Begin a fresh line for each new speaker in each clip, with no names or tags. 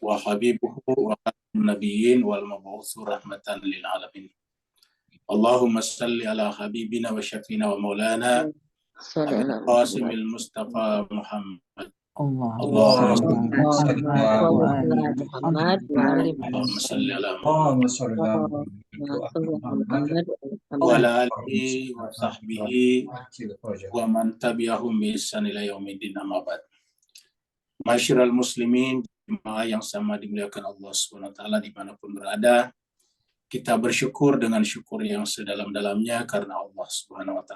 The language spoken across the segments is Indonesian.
وحبيبه وخاتم النبيين والمبعوث رحمة للعالمين. اللهم صل على حبيبنا وشفينا ومولانا أبي القاسم المصطفى محمد. اللهم صل على محمد وعلى آله وصحبه ومن تبعهم بإحسان إلى يوم الدين. أما بعد. Masyiral muslimin, jemaah yang sama dimuliakan Allah SWT dimanapun berada, kita bersyukur dengan syukur yang sedalam-dalamnya karena Allah SWT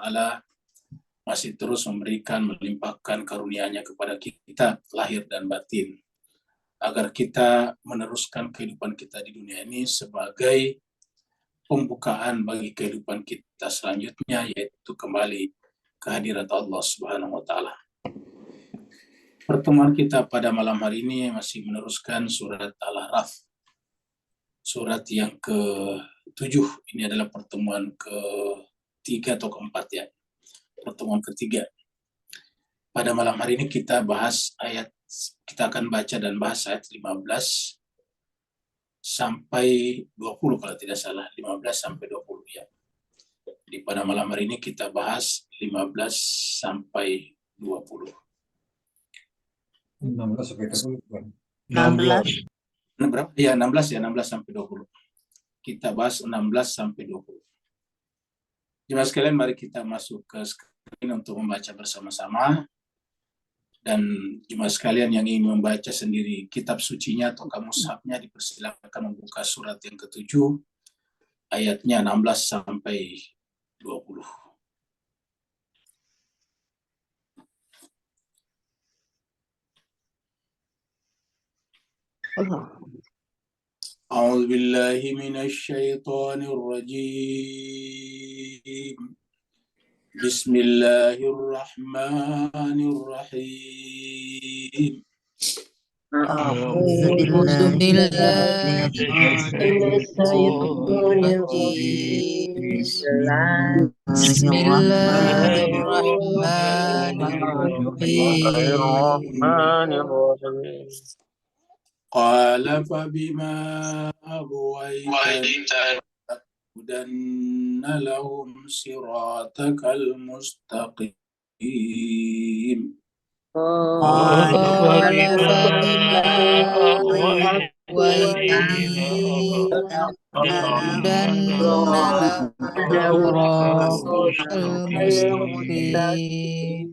masih terus memberikan, melimpahkan karunia-Nya kepada kita, lahir dan batin, agar kita meneruskan kehidupan kita di dunia ini sebagai pembukaan bagi kehidupan kita selanjutnya, yaitu kembali ke hadirat Allah SWT. Pertemuan kita pada malam hari ini masih meneruskan surat Al-A'raf, surat yang ke-7. Ini adalah pertemuan ke-3 atau ke-4 ya, pertemuan ke-3. Pada malam hari ini kita akan baca dan bahas ayat 15 sampai 20 kalau tidak salah, 15 sampai 20 ya. Jadi pada malam hari ini kita bahas 15 sampai 20.
16 sampai 20.
16.
Berapa? Ya, 16 sampai 20. Kita bahas 16 sampai 20. Jemaah sekalian, mari kita masuk ke screen untuk membaca bersama-sama. Dan jemaah sekalian yang ingin membaca sendiri kitab sucinya atau mushafnya, dipersilakan membuka surat yang ke-7, ayatnya 16 sampai 20. أعوذ بالله من الشيطان الرجيم. بسم الله الرحمن الرحيم.
أعوذ بالله من الشيطان الرجيم. بسم الله الرحمن الرحيم.
قال فبما أغويتني لأقعدن لهم صراطك المستقيم.
قال فبما أغويتني لأقعدن لهم صراطك المستقيم.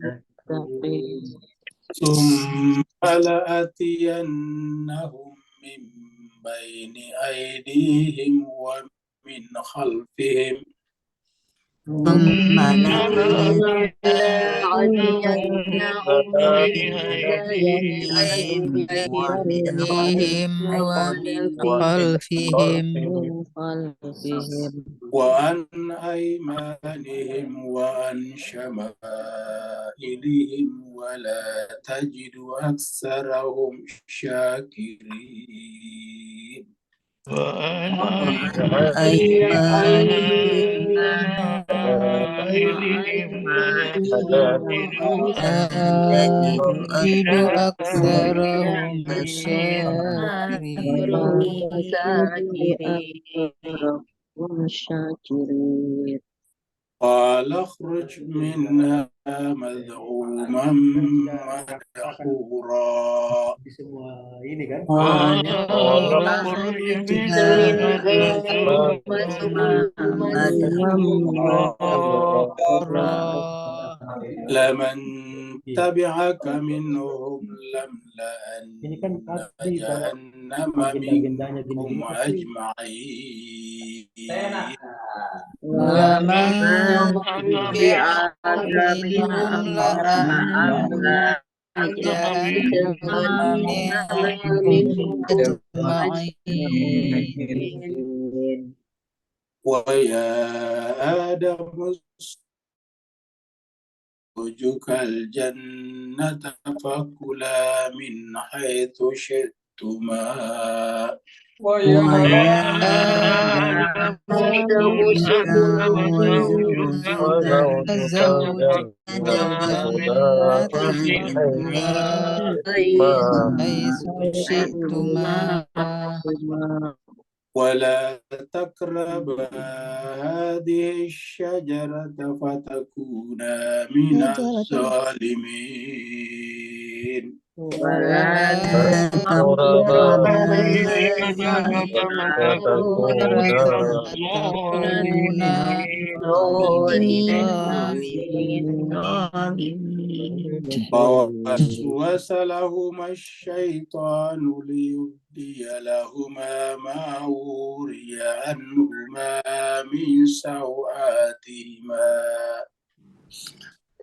ثم لآتينهم من بين أيديهم ومن خلفهم
ثم أيديهم ومن خلفهم
وعن أيمانهم وعن شمائلهم ولا تجد أكثرهم شاكرين.
وعن أيمانهم تجد أكثرهم شاكرين.
قال اخرج منها مذءوما مدحورا.
قال اخرج منها مدحورا.
لمن تبعك منهم لأملأن جهنم منكم أجمعين.
ومن تبعك منهم لأملأن جهنم منكم أجمعين.
ويا آدم زوجك الجنة فكلا من حيث شئتما
حيث شئتما
ولا تقربا هذه الشجرة فتكونا من الظالمين
ولا
تقربا
تكونا
فوسوس لهما الشيطان ليبدي لهما ما وري عنهما من سوآتهما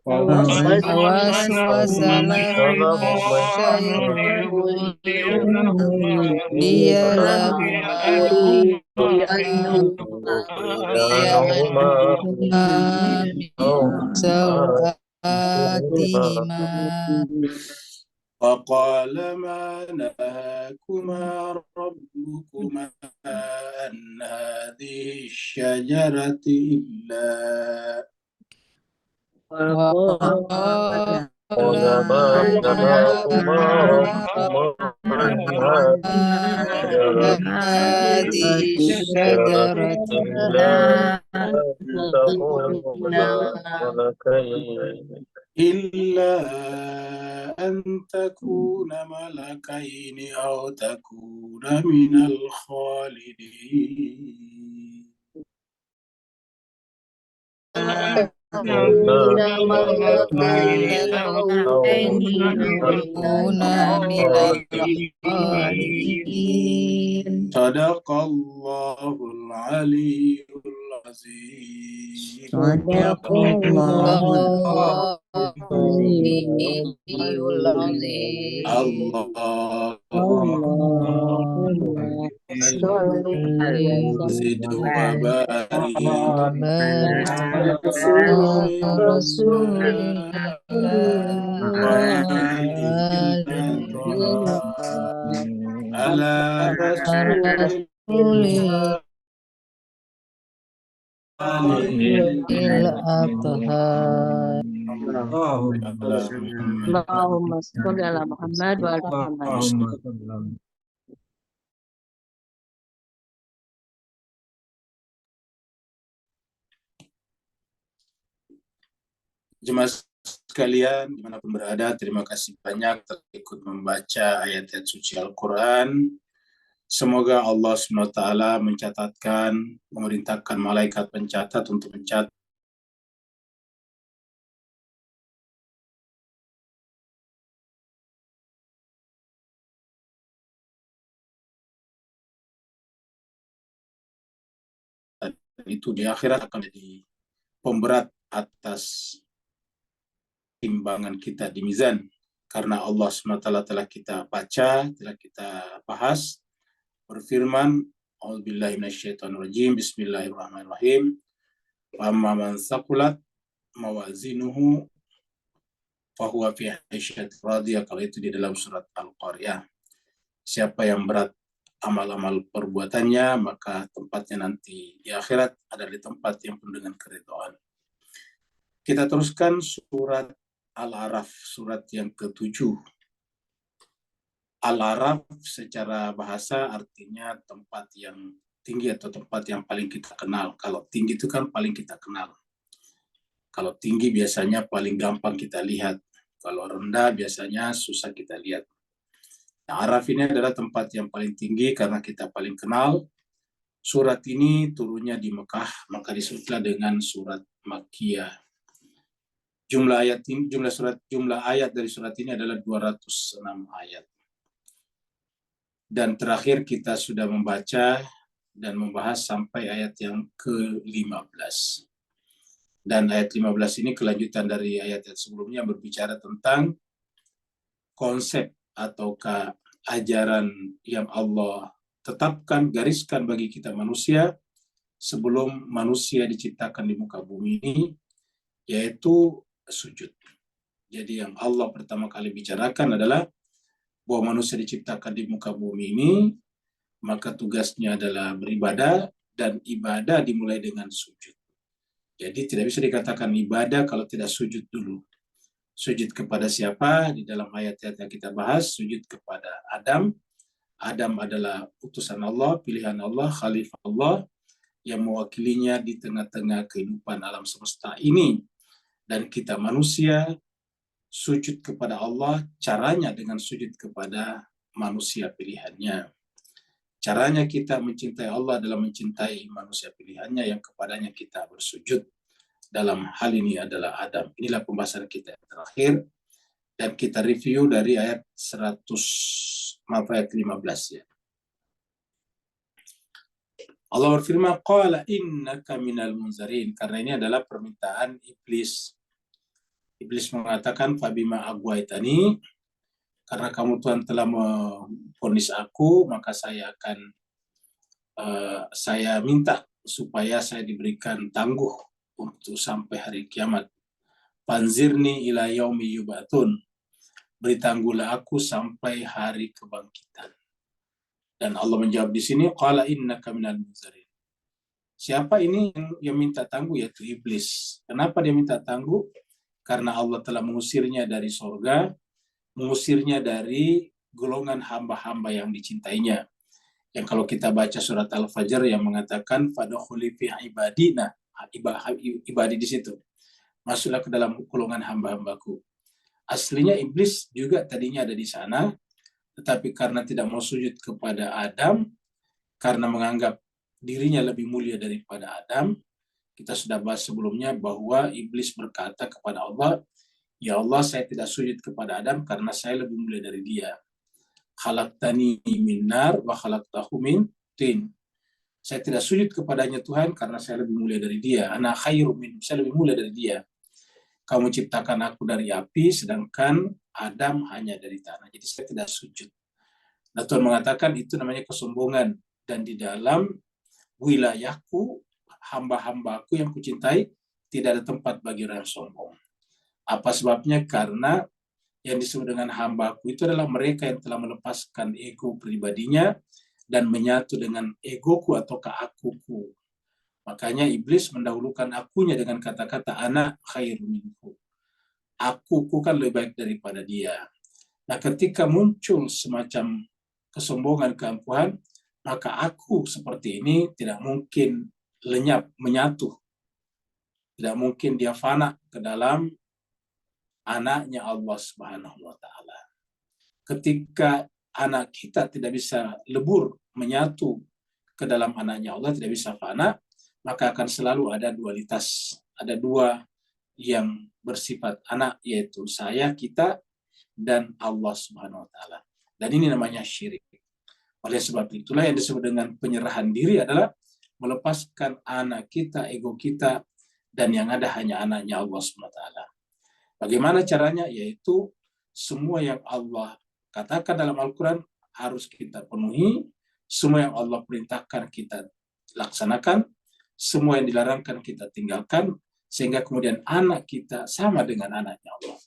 فوسوس لهما الشيطان ليلهما عنهما من سوآتهما
فقال ما نهاكما ربكما عن هذه الشجرة إلا
وقال ما نهاكما هذه الشجرة
إلا أن تكون ملكين أو تكون من الخالدين صدق الله العلي العظيم
صدق الله
اللهم زد وبارك
رسول
على رسول
الله الأطهار
اللهم صل على محمد وعلى محمد.
Jemaah sekalian, dimanapun berada, terima kasih banyak telah ikut membaca ayat-ayat suci Al-Quran. Semoga Allah SWT mencatatkan, memerintahkan malaikat pencatat untuk mencatat itu di akhirat akan jadi pemberat atas timbangan kita di mizan. Karena Allah SWT telah kita baca, telah kita bahas, berfirman, A'udzubillahi minasyaitonirrajim, Bismillahirrahmanirrahim. Amma man thaqulat mawazinuhu fahuwa fi 'ishatin radiyah. Kalau itu di dalam surat Al-Qariyah. Siapa yang berat amal-amal perbuatannya, maka tempatnya nanti di akhirat ada di tempat yang penuh dengan keridhaan. Kita teruskan surat Al-A'raf, surat yang ke-7. Al-A'raf secara bahasa artinya tempat yang tinggi atau tempat yang paling kita kenal. Kalau tinggi itu kan paling kita kenal. Kalau tinggi biasanya paling gampang kita lihat. Kalau rendah biasanya susah kita lihat. Nah, Araf ini adalah tempat yang paling tinggi karena kita paling kenal. Surat ini turunnya di Mekah, maka disebutlah dengan surat Makkiyah. Jumlah ayat dari surat ini adalah 206 ayat. Dan terakhir kita sudah membaca dan membahas sampai ayat yang ke-15. Dan ayat 15 ini kelanjutan dari ayat sebelumnya berbicara tentang konsep ataukah ajaran yang Allah tetapkan, gariskan bagi kita manusia sebelum manusia diciptakan di muka bumi ini, yaitu sujud. Jadi yang Allah pertama kali bicarakan adalah bahwa manusia diciptakan di muka bumi ini, maka tugasnya adalah beribadah, dan ibadah dimulai dengan sujud. Jadi tidak bisa dikatakan ibadah kalau tidak sujud dulu. Sujud kepada siapa? Di dalam ayat-ayat yang kita bahas, sujud kepada Adam. Adam adalah utusan Allah, pilihan Allah, khalifah Allah, yang mewakilinya di tengah-tengah kehidupan alam semesta ini. Dan kita manusia, sujud kepada Allah, caranya dengan sujud kepada manusia pilihannya. Caranya kita mencintai Allah adalah mencintai manusia pilihannya yang kepadanya kita bersujud. Dalam hal ini adalah Adam. Inilah pembahasan kita yang terakhir. Dan kita review dari ayat 15 ya. Allah berfirman, qala innaka minal munzarin. Karena ini adalah permintaan iblis. Iblis mengatakan, fabima agwaitani, karena kamu Tuhan telah memvonis aku, maka saya akan saya minta supaya saya diberikan tangguh untuk sampai hari kiamat. Panzirni ila yaumi yubatun, beri tangguhlah aku sampai hari kebangkitan. Dan Allah menjawab di sini, qala innaka minal munzarin. Siapa ini yang minta tangguh? Yaitu iblis. Kenapa dia minta tangguh? Karena Allah telah mengusirnya dari surga, mengusirnya dari golongan hamba-hamba yang dicintainya. Yang kalau kita baca surat Al-Fajr yang mengatakan fadkhuli fi ibadina, ibadi di situ. Masuklah ke dalam golongan hamba-hambaku. Aslinya iblis juga tadinya ada di sana, tetapi karena tidak mau sujud kepada Adam, karena menganggap dirinya lebih mulia daripada Adam, kita sudah bahas sebelumnya bahwa iblis berkata kepada Allah, ya Allah, saya tidak sujud kepada Adam karena saya lebih mulia dari dia. Khalaqtani min nar wa khalaqtahu min tin. Saya tidak sujud kepadanya Tuhan karena saya lebih mulia dari dia. Ana khairum min, saya lebih mulia dari dia. Kamu ciptakan aku dari api, sedangkan Adam hanya dari tanah. Jadi saya tidak sujud. Nah, Tuhan mengatakan itu namanya kesombongan. Dan di dalam wilayahku, hamba-hambaku yang kucintai, tidak ada tempat bagi orang sombong. Apa sebabnya? Karena yang disebut dengan hambaku itu adalah mereka yang telah melepaskan ego pribadinya dan menyatu dengan egoku atau keakuku. Makanya iblis mendahulukan akunya dengan kata-kata ana khairun minhu. Akuku kan lebih baik daripada dia. Nah, ketika muncul semacam kesombongan, keangkuhan, maka aku seperti ini tidak mungkin lenyap, menyatu. Tidak mungkin dia fana ke dalam anaknya Allah Subhanahu wa Ta'ala. Ketika anak kita tidak bisa lebur, menyatu ke dalam anaknya Allah, tidak bisa fana, maka akan selalu ada dualitas. Ada dua yang bersifat anak, yaitu saya, kita, dan Allah Subhanahu wa Ta'ala. Dan ini namanya syirik. Oleh sebab itulah yang disebut dengan penyerahan diri adalah melepaskan anak kita, ego kita, dan yang ada hanya anaknya Allah Subhanahu wa Ta'ala. Bagaimana caranya? Yaitu semua yang Allah katakan dalam Al-Quran harus kita penuhi, semua yang Allah perintahkan kita laksanakan, semua yang dilarangkan kita tinggalkan, sehingga kemudian anak kita sama dengan anaknya Allah.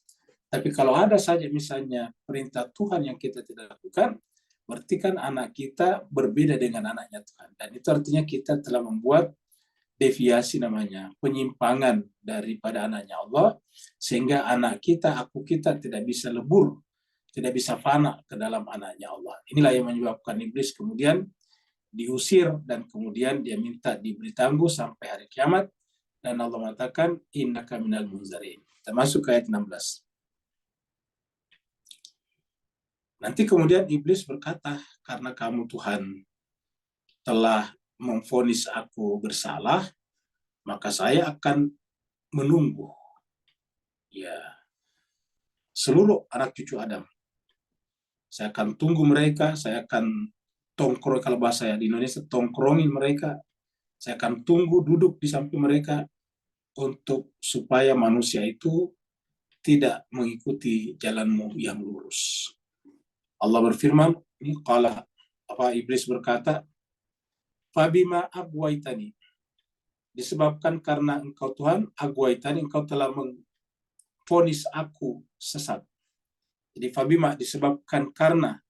Tapi kalau ada saja misalnya perintah Tuhan yang kita tidak lakukan, berarti kan anak kita berbeda dengan anaknya Tuhan. Dan itu artinya kita telah membuat deviasi namanya, penyimpangan daripada anaknya Allah, sehingga anak kita, aku kita tidak bisa lebur, tidak bisa fana ke dalam anaknya Allah. Inilah yang menyebabkan iblis kemudian diusir dan kemudian dia minta diberi tangguh sampai hari kiamat, dan Allah mengatakan innaka minal munzarin. Kita masuk ke ayat 16. Nanti kemudian iblis berkata, karena kamu Tuhan telah memvonis aku bersalah, maka saya akan menunggu ya seluruh anak cucu Adam. Saya akan tunggu mereka, saya akan tongkrong, kalau bahasa saya di Indonesia, tongkrongin mereka. Saya akan tunggu duduk di samping mereka untuk supaya manusia itu tidak mengikuti jalanmu yang lurus. Allah berfirman, ini qala, iblis berkata, fabima agwaitani, disebabkan karena engkau Tuhan, agwaitani, engkau telah memvonis aku sesat. Jadi fabima disebabkan karena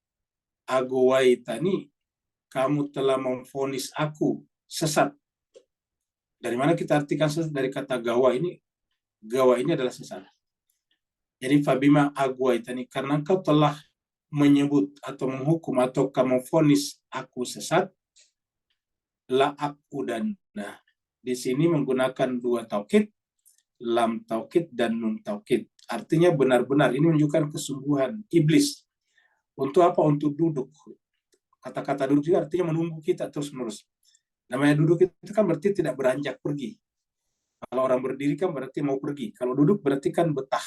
agwaitani, kamu telah memvonis aku sesat. Dari mana kita artikan sesat? Dari kata gawa ini. Gawa ini adalah sesat. Jadi fabima agwaitani, karena engkau telah menyebut atau menghukum atau kamu vonis aku sesat, la aqudanna. Di sini menggunakan dua taukid, lam taukid dan nun taukid. Artinya benar-benar, ini menunjukkan kesungguhan iblis. Untuk apa? Untuk duduk. Kata-kata duduk juga artinya menunggu kita terus-menerus. Namanya duduk itu kan berarti tidak beranjak pergi. Kalau orang berdiri kan berarti mau pergi. Kalau duduk berarti kan betah.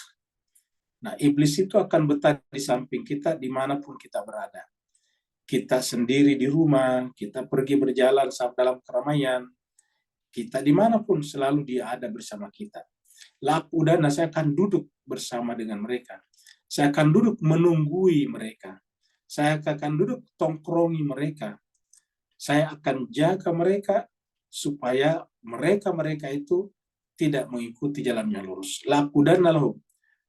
Nah, iblis itu akan betah di samping kita dimanapun kita berada. Kita sendiri di rumah, kita pergi berjalan dalam keramaian, kita dimanapun selalu dia ada bersama kita. Lakudana, saya akan duduk bersama dengan mereka. Saya akan duduk menunggui mereka. Saya akan duduk tongkrongi mereka. Saya akan jaga mereka supaya mereka itu tidak mengikuti jalan yang lurus. Lakudana lahum.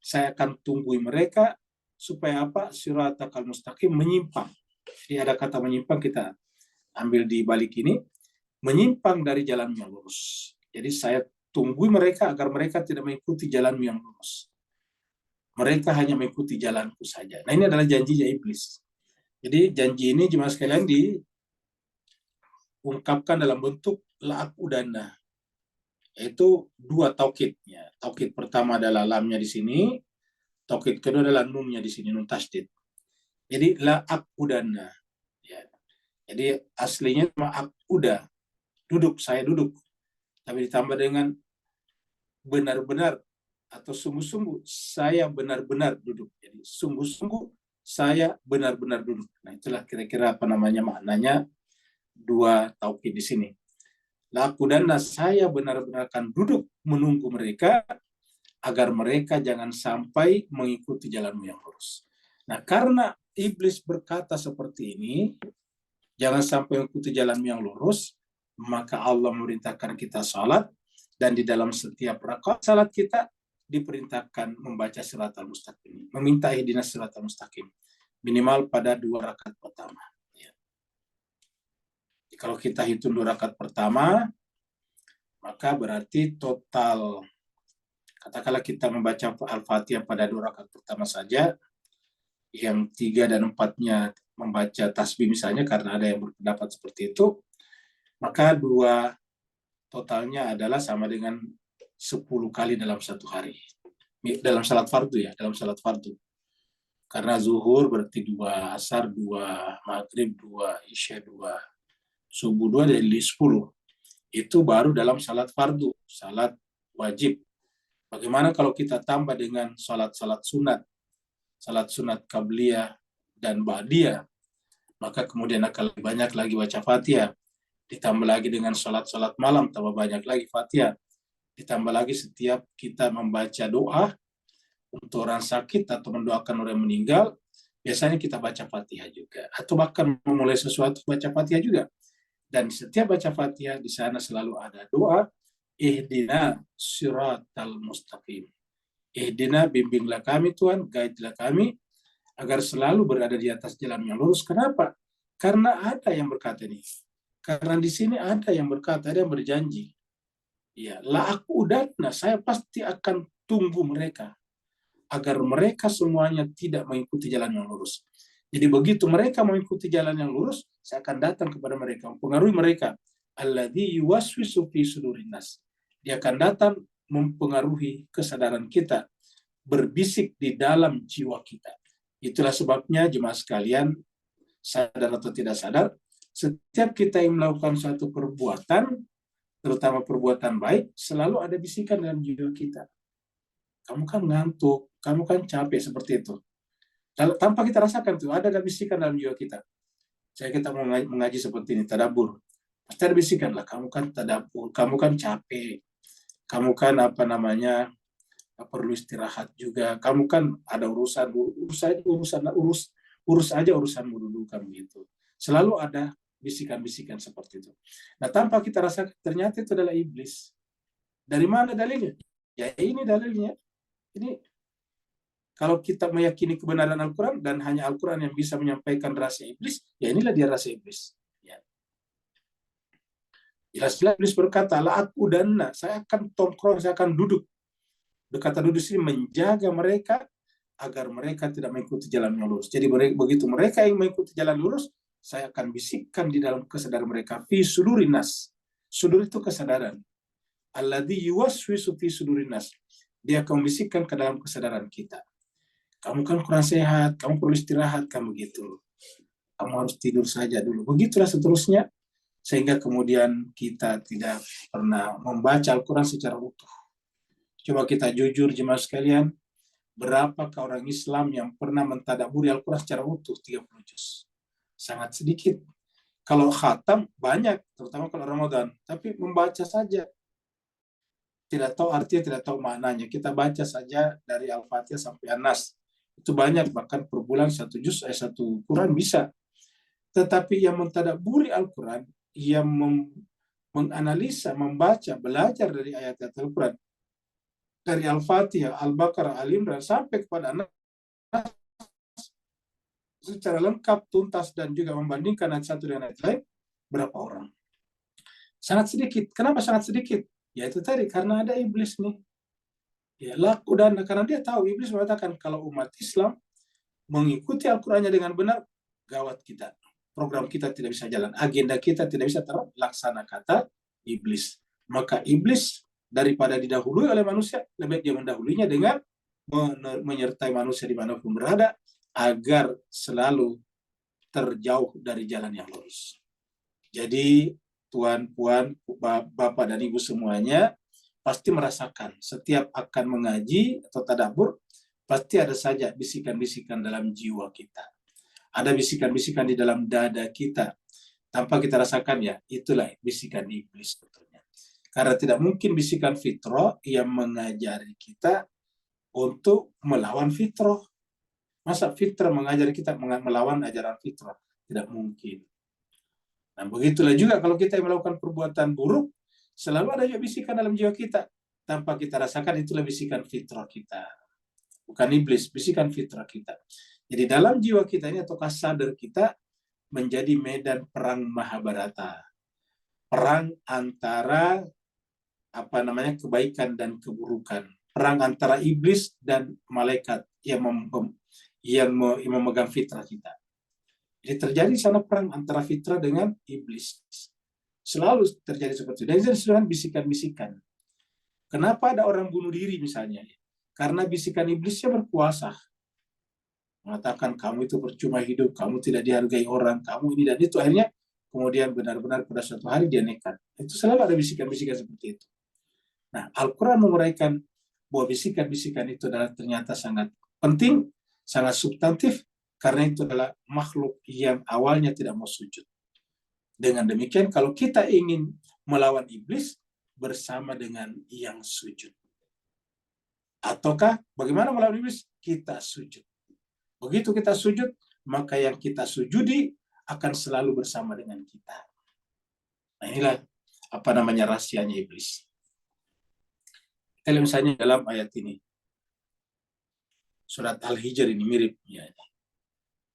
Saya akan tunggui mereka supaya apa? Siratal mustaqim, menyimpang. Jadi ada kata menyimpang, kita ambil di balik ini, menyimpang dari jalan yang lurus. Jadi saya tunggui mereka agar mereka tidak mengikuti jalan yang lurus. Mereka hanya mengikuti jalanku saja. Nah, ini adalah janjinya iblis. Jadi janji ini jemaah sekalian diungkapkan dalam bentuk la'akudana. Yaitu dua taukidnya. Taukid pertama adalah lamnya di sini, taukid kedua adalah nunnya di sini, nun tasdid. Jadi la'akudana. Ya. Jadi aslinya ma'akuda, duduk, saya duduk. Tapi ditambah dengan benar-benar atau sungguh-sungguh saya benar-benar duduk. Jadi sungguh-sungguh saya benar-benar duduk. Nah, itulah kira-kira maknanya dua taukid di sini. Lakudana, saya benar-benar akan duduk menunggu mereka agar mereka jangan sampai mengikuti jalanmu yang lurus. Nah, karena iblis berkata seperti ini, jangan sampai mengikuti jalanmu yang lurus, maka Allah memerintahkan kita salat, dan di dalam setiap rakaat salat kita diperintahkan membaca siratal mustaqim, meminta ihdinas siratal mustaqim, minimal pada 2 rakaat pertama. Ya. Kalau kita hitung 2 rakaat pertama, maka berarti total, katakanlah kita membaca Al-Fatihah pada 2 rakaat pertama saja, yang 3 dan 4-nya membaca tasbih misalnya, karena ada yang berpendapat seperti itu, maka 2 totalnya adalah sama dengan 10 kali dalam satu hari. Dalam salat fardu ya, dalam salat fardu. Karena zuhur berarti 2, asar 2, maghrib 2, isya 2, subuh 2, jadi 10. Itu baru dalam salat fardu, salat wajib. Bagaimana kalau kita tambah dengan salat-salat sunat qabliyah dan ba'diyah, maka kemudian akan lebih banyak lagi baca Fatihah. Ditambah lagi dengan salat-salat malam, tambah banyak lagi Fatihah. Ditambah lagi setiap kita membaca doa untuk orang sakit atau mendoakan orang yang meninggal, biasanya kita baca Fatihah juga. Atau bahkan memulai sesuatu baca Fatihah juga. Dan setiap baca Fatihah di sana selalu ada doa, ihdina siratal mustaqim. Ihdina, bimbinglah kami Tuhan, guide-lah kami agar selalu berada di atas jalan yang lurus. Kenapa? Karena ada yang berkata ini. Karena di sini ada yang berkata, ada yang berjanji. Ya, la'akudana, saya pasti akan tunggu mereka agar mereka semuanya tidak mengikuti jalan yang lurus. Jadi begitu mereka mengikuti jalan yang lurus, saya akan datang kepada mereka, mempengaruhi mereka. Alladzi yuwaswisu fi sudurin nas. Dia akan datang mempengaruhi kesadaran kita, berbisik di dalam jiwa kita. Itulah sebabnya jemaah sekalian, sadar atau tidak sadar, setiap kita yang melakukan suatu perbuatan, terutama perbuatan baik, selalu ada bisikan dalam jiwa kita. Kamu kan ngantuk, kamu kan capek, seperti itu. Tanpa kita rasakan itu, ada bisikan dalam jiwa kita. Saya kita mengaji seperti ini, tadabbur. Pasti ada bisikan lah, kamu kan tadabbur, kamu kan capek, kamu kan perlu istirahat juga, kamu kan ada urus aja urusanmu dulu, kamu gitu. Selalu ada bisikan-bisikan seperti itu. Nah, tanpa kita rasakan, ternyata itu adalah iblis. Dari mana dalilnya? Ya ini dalilnya. Ini kalau kita meyakini kebenaran Al-Quran dan hanya Al-Quran yang bisa menyampaikan rahasia iblis, ya inilah dia rahasia iblis. Ya. Jelas-jelas iblis berkata, la aku dana, saya akan tongkrong, saya akan duduk. Kata duduk sini menjaga mereka agar mereka tidak mengikuti jalan yang lurus. Jadi begitu mereka yang mengikuti jalan lurus, saya akan bisikkan di dalam kesadaran mereka. Fi sudurin nas. Sudur itu kesadaran. Alladzi yuwaswisu fi sudurin nas. Dia akan membisikkan ke dalam kesadaran kita. Kamu kan kurang sehat, kamu perlu istirahat, kamu gitu. Kamu harus tidur saja dulu. Begitulah seterusnya. Sehingga kemudian kita tidak pernah membaca Al-Quran secara utuh. Coba kita jujur jemaah sekalian, berapakah orang Islam yang pernah mentadaburi Al-Quran secara utuh 30 juz? Sangat sedikit. Kalau khatam banyak, terutama kalau Ramadan, tapi membaca saja. Tidak tahu artinya, tidak tahu maknanya. Kita baca saja dari Al-Fatihah sampai An-Nas. Itu banyak, bahkan per bulan 1 juz, 1 Quran bisa. Tetapi yang mentadaburi Al-Quran, yang menganalisa, membaca, belajar dari ayat-ayat Al-Quran, dari Al-Fatihah, Al-Baqarah, Al-Imran, sampai kepada An-Nas, secara lengkap, tuntas, dan juga membandingkan ayat satu dengan ayat lain, berapa orang? Sangat sedikit. Kenapa sangat sedikit? Ya itu tadi, karena ada iblis nih. Ya laku dan karena dia tahu, iblis mengatakan kalau umat Islam mengikuti Al-Qurannya dengan benar, gawat kita. Program kita tidak bisa jalan, agenda kita tidak bisa terlaksana, kata iblis. Maka iblis daripada didahului oleh manusia, lebih baik dia mendahulunya dengan menyertai manusia dimanapun berada, agar selalu terjauh dari jalan yang lurus. Jadi tuan, puan, bapak dan ibu semuanya pasti merasakan setiap akan mengaji atau tadabbur, pasti ada saja bisikan-bisikan dalam jiwa kita. Ada bisikan-bisikan di dalam dada kita. Tanpa kita rasakan, ya itulah bisikan iblis sebetulnya. Karena tidak mungkin bisikan fitrah yang mengajari kita untuk melawan fitrah. Masa fitrah mengajari kita melawan ajaran fitrah? Tidak mungkin. Nah, begitulah juga kalau kita melakukan perbuatan buruk, selalu ada juga bisikan dalam jiwa kita. Tanpa kita rasakan, itulah bisikan fitrah kita. Bukan iblis, bisikan fitrah kita. Jadi dalam jiwa kita ini atau sadar kita menjadi medan perang Mahabharata. Perang antara kebaikan dan keburukan. Perang antara iblis dan malaikat yang memegang fitrah kita. Jadi terjadi sana perang antara fitrah dengan iblis. Selalu terjadi seperti itu. Dan itu disebutkan bisikan-bisikan. Kenapa ada orang bunuh diri misalnya? Karena bisikan iblisnya berkuasa. Mengatakan kamu itu percuma hidup, kamu tidak dihargai orang, kamu ini dan itu. Akhirnya kemudian benar-benar pada suatu hari dia nekat. Itu selalu ada bisikan-bisikan seperti itu. Nah, Al-Quran menguraikan bahwa bisikan-bisikan itu adalah ternyata sangat penting, sangat substantif, karena itu adalah makhluk yang awalnya tidak mau sujud. Dengan demikian, kalau kita ingin melawan iblis, bersama dengan yang sujud. Ataukah bagaimana melawan iblis? Kita sujud. Begitu kita sujud, maka yang kita sujudi akan selalu bersama dengan kita. Nah, inilah rahasianya iblis. Kita lihat misalnya dalam ayat ini. Surat Al-Hijr ini mirip. Ya.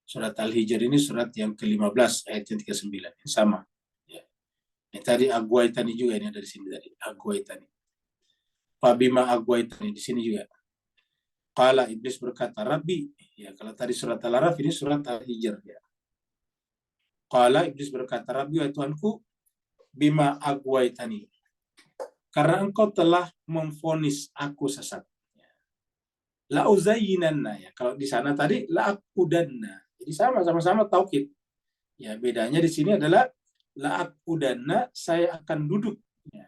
Surat Al-Hijr ini surat yang ke-15, ayat yang 39. Ini sama. Ya. Ini tadi Agwaitani juga, ini ada di sini tadi. Agwaitani. Fabima Agwaitani, di sini juga. Qala iblis berkata, Rabbi. Ya, kalau tadi surat Al-Araf, ini surat Al-Hijr. Ya. Qala iblis berkata, Rabbi wa Tuhanku, bima agwaitani. Karena engkau telah memvonis aku sesat. La uzayyinanna, ya. Kalau di sana tadi la aqudanna. Jadi sama-sama taukid. Ya, bedanya di sini adalah la aqudanna, saya akan duduk. Ya.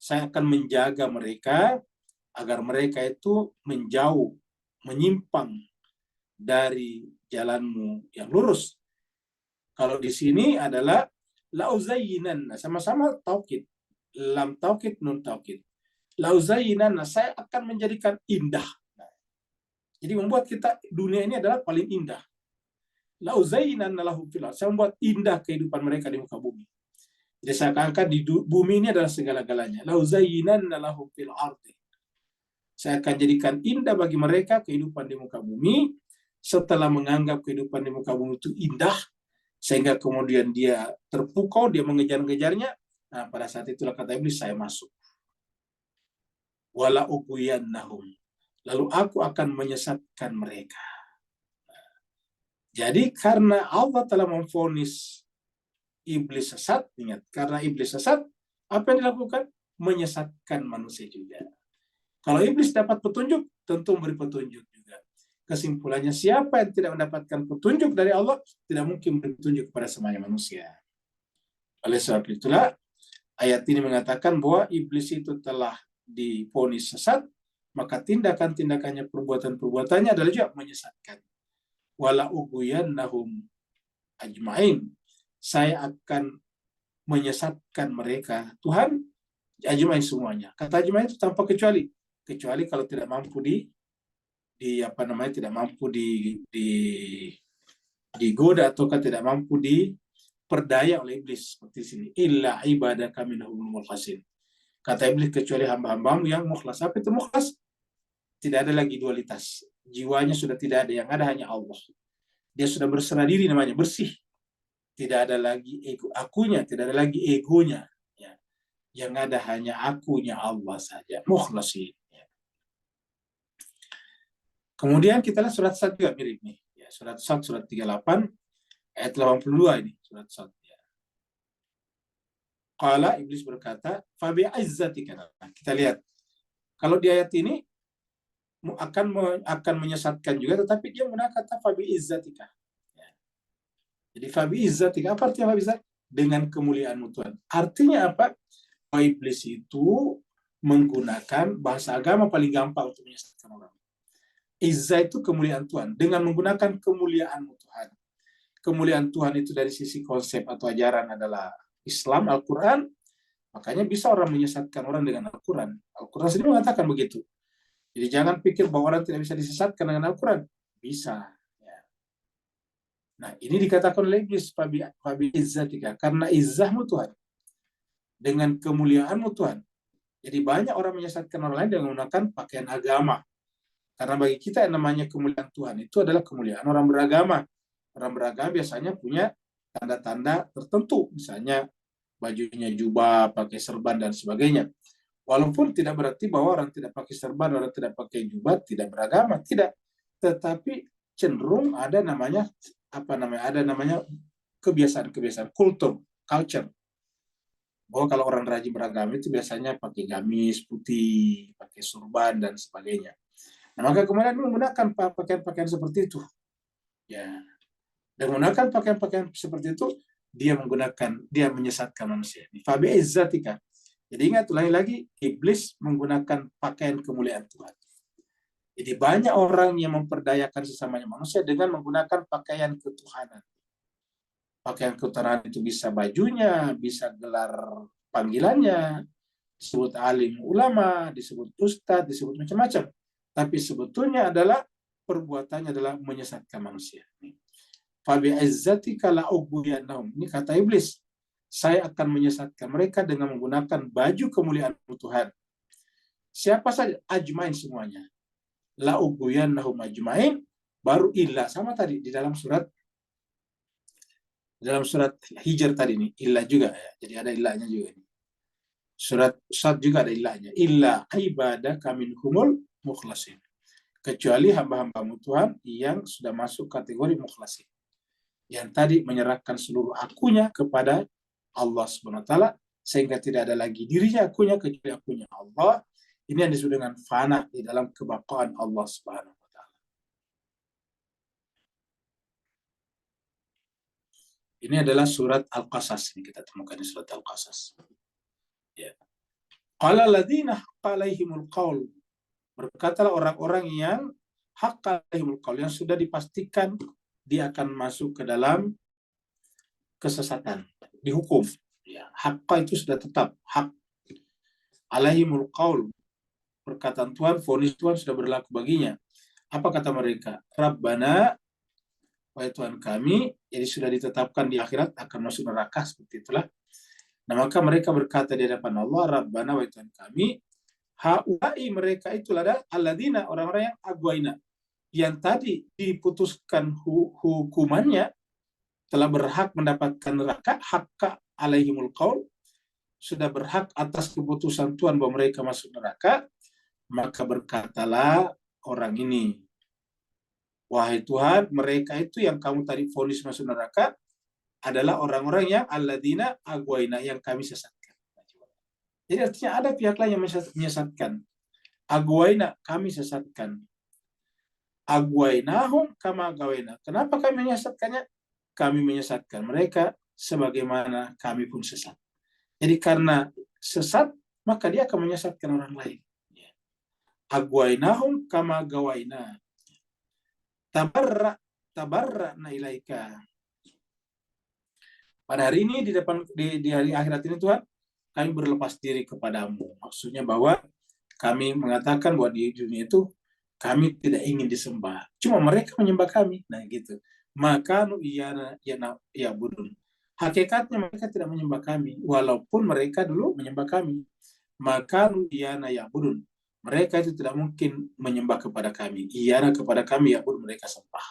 Saya akan menjaga mereka agar mereka itu menjauh, menyimpang dari jalanmu yang lurus. Kalau di sini adalah la uzayyinanna, sama-sama taukid. Lam taukid, nun taukid. La uzayyinanna, saya akan menjadikan indah. Jadi membuat kita dunia ini adalah paling indah. La uzayyinanna lahum fil ardh, saya membuat indah kehidupan mereka di muka bumi. Jadi seakan-akan di bumi ini adalah segala-galanya. La uzayyinanna lahum fil ardh. Saya akan jadikan indah bagi mereka kehidupan di muka bumi. Setelah menganggap kehidupan di muka bumi itu indah, sehingga kemudian dia terpukau, dia mengejar-ngejarnya, Nah, pada saat itulah kata iblis, saya masuk. Wala ubuyannahum. Lalu aku akan menyesatkan mereka. Jadi karena Allah telah memvonis iblis sesat, ingat, karena iblis sesat, apa yang dilakukan? Menyesatkan manusia juga. Kalau iblis dapat petunjuk, tentu memberi petunjuk juga. Kesimpulannya, siapa yang tidak mendapatkan petunjuk dari Allah, tidak mungkin memberi petunjuk kepada semuanya manusia. Oleh sebab itulah, ayat ini mengatakan bahwa iblis itu telah divonis sesat, maka tindakan-tindakannya, perbuatan-perbuatannya adalah juga menyesatkan. Wala ubuyannahum ajmain. Saya akan menyesatkan mereka. Tuhan, ajmain semuanya. Kata ajmain itu tanpa kecuali. Kecuali kalau tidak mampu tidak mampu digoda atau tidak mampu diperdaya oleh iblis seperti sini. Illa ibadaka minhumul mukhlasin. Kata iblis, kecuali hamba-hambamu yang mukhlas. Apa itu mukhlas? Tidak ada lagi dualitas. Jiwanya sudah tidak ada, yang ada hanya Allah. Dia sudah berserah diri, namanya bersih. Tidak ada lagi ego akunya, tidak ada lagi egonya. Ya. Yang ada hanya akunya Allah saja. Mukhlasin. Ya. Kemudian kita lihat surat Sad juga mirip nih. Ya, surat Sad, surat 38, ayat 82 ini. Surat Sad. Ya. Qala, iblis berkata, Fabi izzatika. Nah, kita lihat. Kalau di ayat ini, akan menyesatkan juga, tetapi dia menggunakan kata fabi izzatika. Ya. Jadi fabi izzatika, apa artinya fabi izzatika? Dengan kemuliaanmu Tuhan. Artinya apa? Iblis itu menggunakan bahasa agama paling gampang untuk menyesatkan orang. Izzah itu kemuliaan Tuhan. Dengan menggunakan kemuliaanmu Tuhan. Kemuliaan Tuhan itu dari sisi konsep atau ajaran adalah Islam, Al-Quran. Makanya bisa orang menyesatkan orang dengan Al-Quran. Al-Quran sendiri mengatakan begitu. Jadi jangan pikir bahwa orang tidak bisa disesatkan dengan Al-Quran. Bisa. Ya. Nah, ini dikatakan oleh iblis, Fabi izzatika, karena izzahmu Tuhan. Dengan kemuliaanmu Tuhan. Jadi banyak orang menyesatkan orang lain dengan menggunakan pakaian agama. Karena bagi kita yang namanya kemuliaan Tuhan, itu adalah kemuliaan orang beragama. Orang beragama biasanya punya tanda-tanda tertentu. Misalnya bajunya jubah, pakai serban, dan sebagainya. Walaupun tidak berarti bahwa orang tidak pakai serban, orang tidak pakai jubah, tidak beragama, tidak. Tetapi cenderung ada namanya kebiasaan-kebiasaan, culture. Bahwa kalau orang rajin beragama itu biasanya pakai gamis putih, pakai surban, dan sebagainya. Nah, maka kemudian menggunakan pakaian-pakaian seperti itu. Ya. Dan menggunakan pakaian-pakaian seperti itu, dia menyesatkan manusia. Fabi izzatika. Jadi ingat, ulangi lagi, iblis menggunakan pakaian kemuliaan Tuhan. Jadi banyak orang yang memperdayakan sesamanya manusia dengan menggunakan pakaian ketuhanan. Pakaian ketuhanan itu bisa bajunya, bisa gelar panggilannya, disebut alim ulama, disebut ustadz, disebut macam-macam. Tapi sebetulnya adalah perbuatannya adalah menyesatkan manusia. Fabi izzatika la ubuyannahum. Ini kata iblis. Saya akan menyesatkan mereka dengan menggunakan baju kemuliaan Tuhan. Siapa saja? Ajmain semuanya. La ubuyannahum ajmain. Baru illa. Sama tadi di dalam surat Hijr tadi ini. Illa juga. Ya. Jadi ada illanya juga. Surat Sad juga ada illanya. Illa ibadaka minhumul mukhlasin. Kecuali hamba-hambamu Tuhan yang sudah masuk kategori mukhlasin. Yang tadi menyerahkan seluruh akunya kepada Allah SWT, sehingga tidak ada lagi dirinya akunya kecuali akunya Allah. Ini yang disebut dengan fana di dalam kebaqaan Allah SWT. Ini adalah surat Al-Qasas. Ini kita temukan di surat Al-Qasas. Ya. Qala alladziina haqqa 'alaihimul qaul. Berkatalah orang-orang yang haqqa 'alaihimul qaul, yang sudah dipastikan dia akan masuk ke dalam kesesatan, dihukum. Ya, haqqa itu sudah tetap hak. Alaihimul qaul, perkataan Tuhan, vonis Tuhan sudah berlaku baginya. Apa kata mereka? Rabbana, wahai Tuhan kami, jadi sudah ditetapkan di akhirat akan masuk neraka, seperti itulah. Nah, maka mereka berkata di hadapan Allah, Rabbana, wahai Tuhan kami, haulai, mereka itulah alladzina, orang-orang yang agwaina, yang tadi diputuskan hukumannya, telah berhak mendapatkan neraka, haqqa alaihimul qaul, sudah berhak atas keputusan Tuhan bahwa mereka masuk neraka, maka berkatalah orang ini, wahai Tuhan, mereka itu yang kamu tadi vonis masuk neraka adalah orang-orang yang alladzina agwaina, yang kami sesatkan. Jadi artinya ada pihak lain yang menyesatkan. Agwaina, kami sesatkan. Agwainahum kama agwaina. Kenapa kami menyesatkannya? Kami menyesatkan mereka sebagaimana kami pun sesat. Jadi karena sesat, maka dia akan menyesatkan orang lain. Agwainahum kama gawaina. Tabarra'na ilaika. Pada hari ini di hari akhirat ini Tuhan, kami berlepas diri kepadamu. Maksudnya bahwa kami mengatakan bahwa di dunia itu kami tidak ingin disembah. Cuma mereka menyembah kami. Nah gitu. Maka ya budun. Hakikatnya mereka tidak menyembah kami, walaupun mereka dulu menyembah kami. Maka ya budun. Mereka itu tidak mungkin menyembah kepada kami. Iyana kepada kami ya budun, mereka sembah.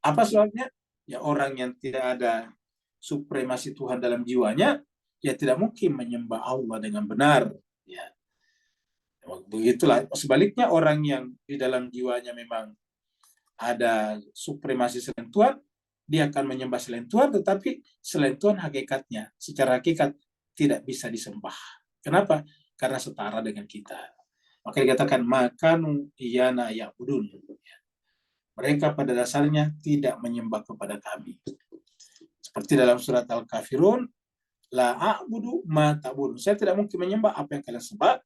Apa sebabnya? Ya orang yang tidak ada supremasi Tuhan dalam jiwanya, ya tidak mungkin menyembah Allah dengan benar. Ya. Begitulah. Sebaliknya orang yang di dalam jiwanya memang ada supremasi selain Tuhan, dia akan menyembah selain Tuhan, tetapi selain Tuhan hakikatnya, secara hakikat tidak bisa disembah. Kenapa? Karena setara dengan kita. Maka dikatakan makanu iyana ya'budun. Mereka pada dasarnya tidak menyembah kepada kami. Seperti dalam surat Al-Kafirun, la a'budu ma ta'budun. Saya tidak mungkin menyembah apa yang kalian sembah,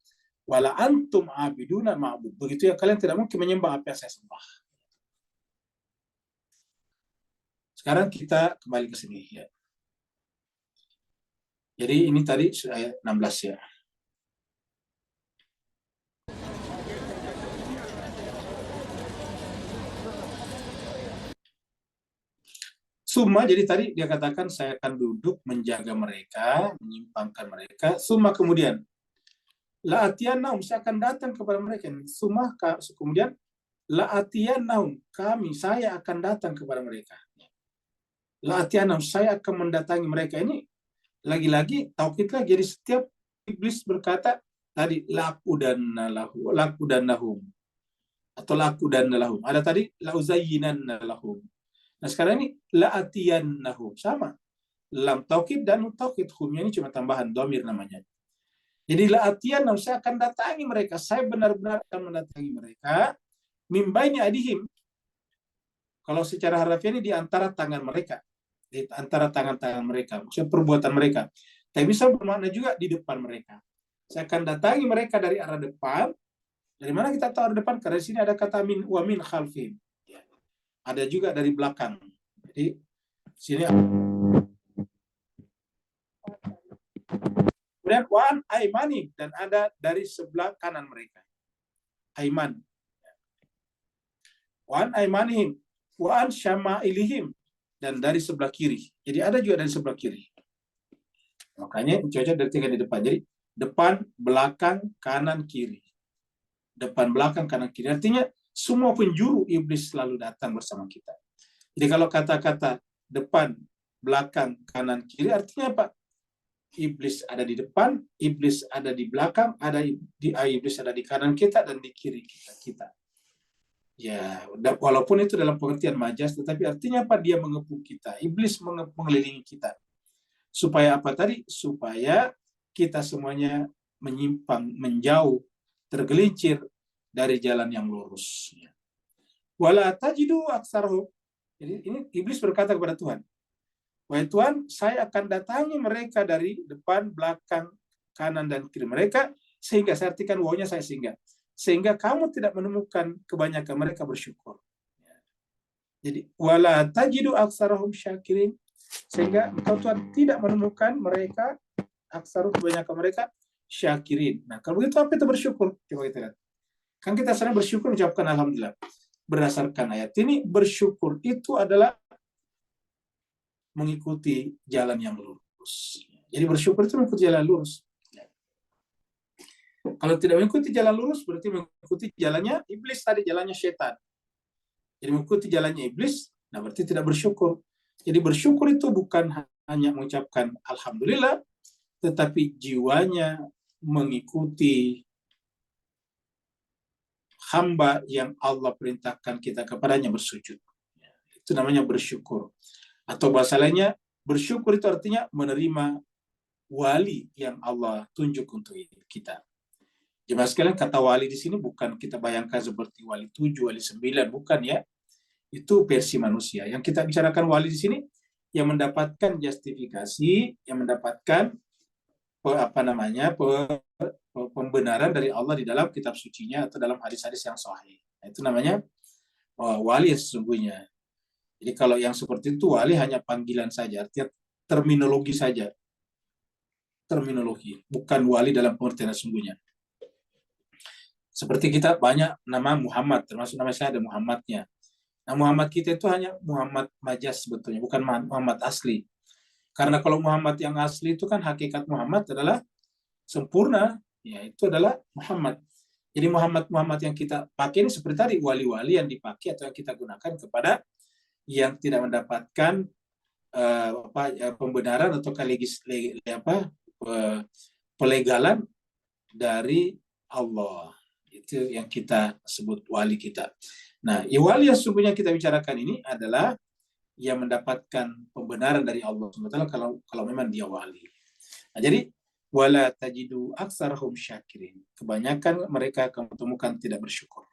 wala antum abiduna ma'bud. Begitu ya, kalian tidak mungkin menyembah apa yang saya sembah. Sekarang kita kembali ke sini ya. Jadi ini tadi ayat 16 ya. Summa, jadi tadi dia katakan saya akan duduk menjaga mereka, menyimpangkan mereka. Summa kemudian, la'atiyanahum, saya akan datang kepada mereka. Summa kemudian, la'atiyanahum, saya akan datang kepada mereka. La'atiyanahum, saya akan mendatangi mereka. Ini lagi-lagi taukid lagi. Jadi setiap iblis berkata tadi la'qudannahum atau la'qudannahum. Ada tadi la'uzayyinannahum. Nah sekarang ini la'atiyannahum, sama. Lam taukid dan taukid, humnya ini cuma tambahan dhamir namanya. Jadi la'atiyannahum, saya akan datangi mereka, saya benar-benar akan mendatangi mereka. Min baini adihim, kalau secara harfiah ini di antara tangan mereka, di antara tangan-tangan mereka, maksudnya perbuatan mereka. Tapi bisa bermakna juga di depan mereka. Saya akan datangi mereka dari arah depan. Dari mana kita tahu arah depan? Karena di sini ada kata min wa min khalfihim. Ada juga dari belakang. Jadi sini kemudian wan aimani, dan ada dari sebelah kanan mereka. Aiman. Wan aimanihim, wan syama'ilihim, dan dari sebelah kiri. Jadi ada juga dari sebelah kiri. Makanya cocok detikkan di depan. Jadi depan, belakang, kanan, kiri. Depan, belakang, kanan, kiri. Artinya semua penjuru iblis selalu datang bersama kita. Jadi kalau kata-kata depan, belakang, kanan, kiri, artinya apa? Iblis ada di depan, iblis ada di belakang, iblis ada di kanan kita dan di kiri kita. Ya, walaupun itu dalam pengertian majas, tetapi artinya apa? Dia mengepung kita. Iblis mengelilingi kita. Supaya apa tadi? Supaya kita semuanya menyimpang, menjauh, tergelincir dari jalan yang lurus. Wala tajidu aktsarahum. Jadi ini iblis berkata kepada Tuhan, wahai Tuhan, saya akan datangi mereka dari depan, belakang, kanan, dan kiri mereka, sehingga saya artikan wawnya saya sehingga kamu tidak menemukan kebanyakan mereka bersyukur. Jadi wala tajidu aktsarahum syakirin, sehingga engkau Tuhan tidak menemukan mereka aksaru, kebanyakan mereka syakirin. Nah kalau begitu apa itu bersyukur? Coba kita lihat. Kan kita sering bersyukur mengucapkan alhamdulillah. Berdasarkan ayat ini, bersyukur itu adalah mengikuti jalan yang lurus. Jadi bersyukur itu mengikuti jalan lurus. Kalau tidak mengikuti jalan lurus, berarti mengikuti jalannya iblis tadi, jalannya setan. Jadi mengikuti jalannya iblis, nah berarti tidak bersyukur. Jadi bersyukur itu bukan hanya mengucapkan alhamdulillah, tetapi jiwanya mengikuti hamba yang Allah perintahkan kita kepadanya bersujud. Itu namanya bersyukur. Atau bahasa lainnya, bersyukur itu artinya menerima wali yang Allah tunjuk untuk kita. Jemaah sekalian, kata wali di sini bukan kita bayangkan seperti wali 7, wali 9, bukan ya. Itu versi manusia. Yang kita bicarakan wali di sini yang mendapatkan justifikasi, yang mendapatkan pembenaran dari Allah di dalam kitab sucinya atau dalam hadis-hadis yang sahih. Itu namanya wali sesungguhnya. Jadi kalau yang seperti itu wali hanya panggilan saja, artinya terminologi saja. Terminologi, bukan wali dalam pengertian sesungguhnya. Seperti kita banyak nama Muhammad, termasuk nama saya ada Muhammadnya. Nah, Muhammad kita itu hanya Muhammad majas sebetulnya, bukan Muhammad asli. Karena kalau Muhammad yang asli itu kan hakikat Muhammad adalah sempurna, ya itu adalah Muhammad. Jadi Muhammad yang kita pakai ini seperti tadi wali-wali yang dipakai atau yang kita gunakan kepada yang tidak mendapatkan pembenaran atau pelegalan dari Allah. Itu yang kita sebut wali kita. Nah, wali yang sesungguhnya kita bicarakan ini adalah yang mendapatkan pembenaran dari Allah SWT kalau memang dia wali. Nah, jadi wala tajidu aktsarahum syakirin. Kebanyakan mereka akan menemukan tidak bersyukur.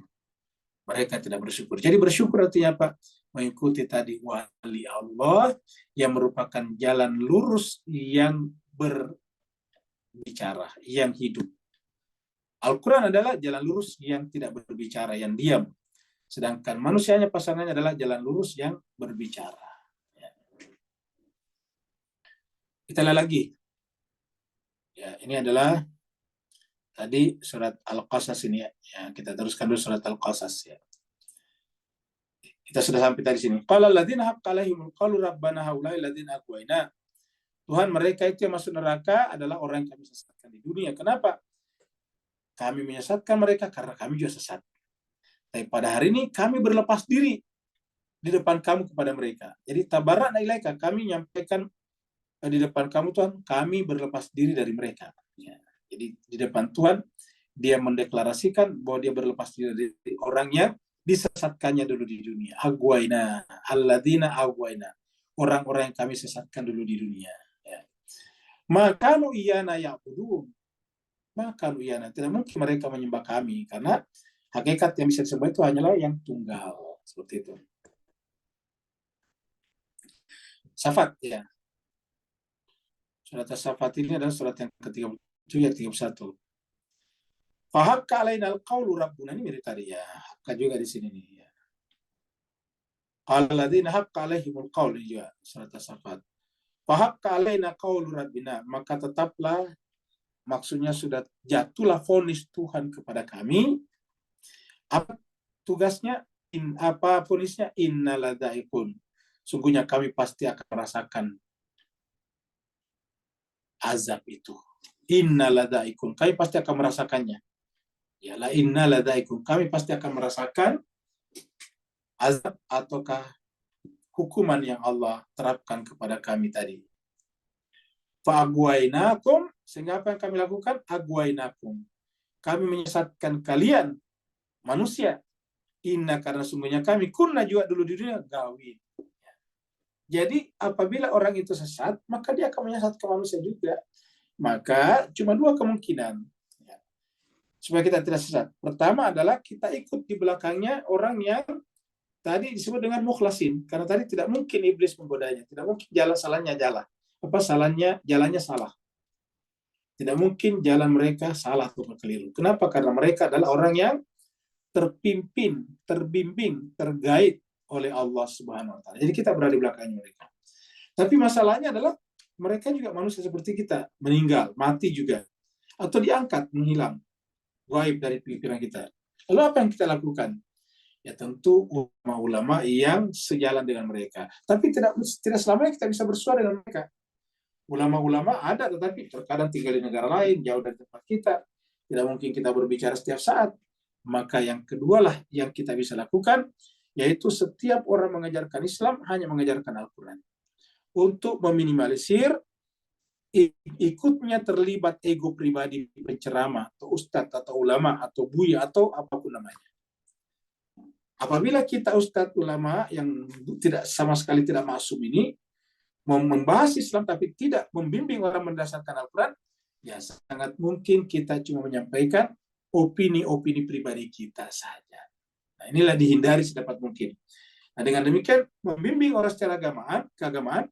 Mereka tidak bersyukur. Jadi bersyukur artinya apa? Mengikuti tadi wali Allah yang merupakan jalan lurus yang berbicara, yang hidup. Al-Quran adalah jalan lurus yang tidak berbicara, yang diam. Sedangkan manusianya pasangannya adalah jalan lurus yang berbicara. Ya. Kita lihat lagi. Ya, ini adalah tadi surat Al-Qasas ini ya. Kita teruskan dulu surat Al-Qasas ya. Kita sudah sampai tadi sini. Qala alladziina haqqa 'alaihimul qaulu rabbana haula'i alladziina aghwayna. Tuhan, mereka itu yang masuk neraka adalah orang yang kami sesatkan di dunia. Kenapa? Kami menyesatkan mereka karena kami juga sesat. Tapi pada hari ini kami berlepas diri di depan kamu kepada mereka. Jadi tabarrakna ilaika, kami menyampaikan di depan kamu Tuhan, kami berlepas diri dari mereka. Ya. Jadi di depan Tuhan dia mendeklarasikan bahwa dia berlepas diri dari orang yang disesatkannya dulu di dunia. Aghwayna, alladzina aghwayna. Orang-orang yang kami sesatkan dulu di dunia. Ya. Makanu iyana ya'budun. Maka tidak mungkin mereka menyembah kami karena hakikat yang bisa disembah itu hanyalah yang tunggal, seperti itu. Safat ya. Surat As-Safat ini adalah surat yang ke-37 ayat 31. Fahaqqa alaina al-qaulu rabbuna, ini mirip tadi ya. Hakka juga di sini nih ya. Alladzina haqqa alaihimul qaul juga surat As-Safat. Fahaqqa alaina qaulu rabbina, maka tetaplah, maksudnya sudah jatuhlah vonis Tuhan kepada kami. Apa tugasnya? Apa vonisnya? Innaladaikun. Sungguhnya kami pasti akan merasakan azab itu. Innaladaikun. Kami pasti akan merasakannya. Ya la innaladaikun. Kami pasti akan merasakan azab ataukah hukuman yang Allah terapkan kepada kami tadi. Fa'agwainakum, sehingga apa yang kami lakukan? Agwainakum. Kami menyesatkan kalian, manusia. Inna, karena sungguhnya kami, kunna juga dulu di dunia, gawin. Jadi apabila orang itu sesat, maka dia akan menyesatkan manusia juga. Maka cuma dua kemungkinan. Ya. Supaya kita tidak sesat. Pertama adalah kita ikut di belakangnya orang yang tadi disebut dengan mukhlasin. Karena tadi tidak mungkin iblis menggodanya. Tidak mungkin jalannya jalannya salah. Tidak mungkin jalan mereka salah atau keliru. Kenapa? Karena mereka adalah orang yang terpimpin, terbimbing, terguide oleh Allah Subhanahu wa taala. Jadi kita berada di belakangnya mereka. Tapi masalahnya adalah mereka juga manusia seperti kita, meninggal, mati juga, atau diangkat, menghilang, gaib dari pikiran kita. Lalu apa yang kita lakukan? Ya tentu ulama-ulama yang sejalan dengan mereka. Tapi tidak selamanya kita bisa bersuara dengan mereka. Ulama-ulama ada, tetapi terkadang tinggal di negara lain, jauh dari tempat kita. Tidak mungkin kita berbicara setiap saat. Maka yang kedualah yang kita bisa lakukan, yaitu setiap orang mengajarkan Islam hanya mengajarkan Al-Quran. Untuk meminimalisir ikutnya terlibat ego pribadi penceramah atau ustadz atau ulama atau buya atau apapun namanya. Apabila kita ustadz ulama yang tidak sama sekali tidak masuk ini membahas Islam tapi tidak membimbing orang berdasarkan Al-Quran, ya sangat mungkin kita cuma menyampaikan opini-opini pribadi kita saja. Nah, inilah dihindari sedapat mungkin. Nah, dengan demikian membimbing orang secara keagamaan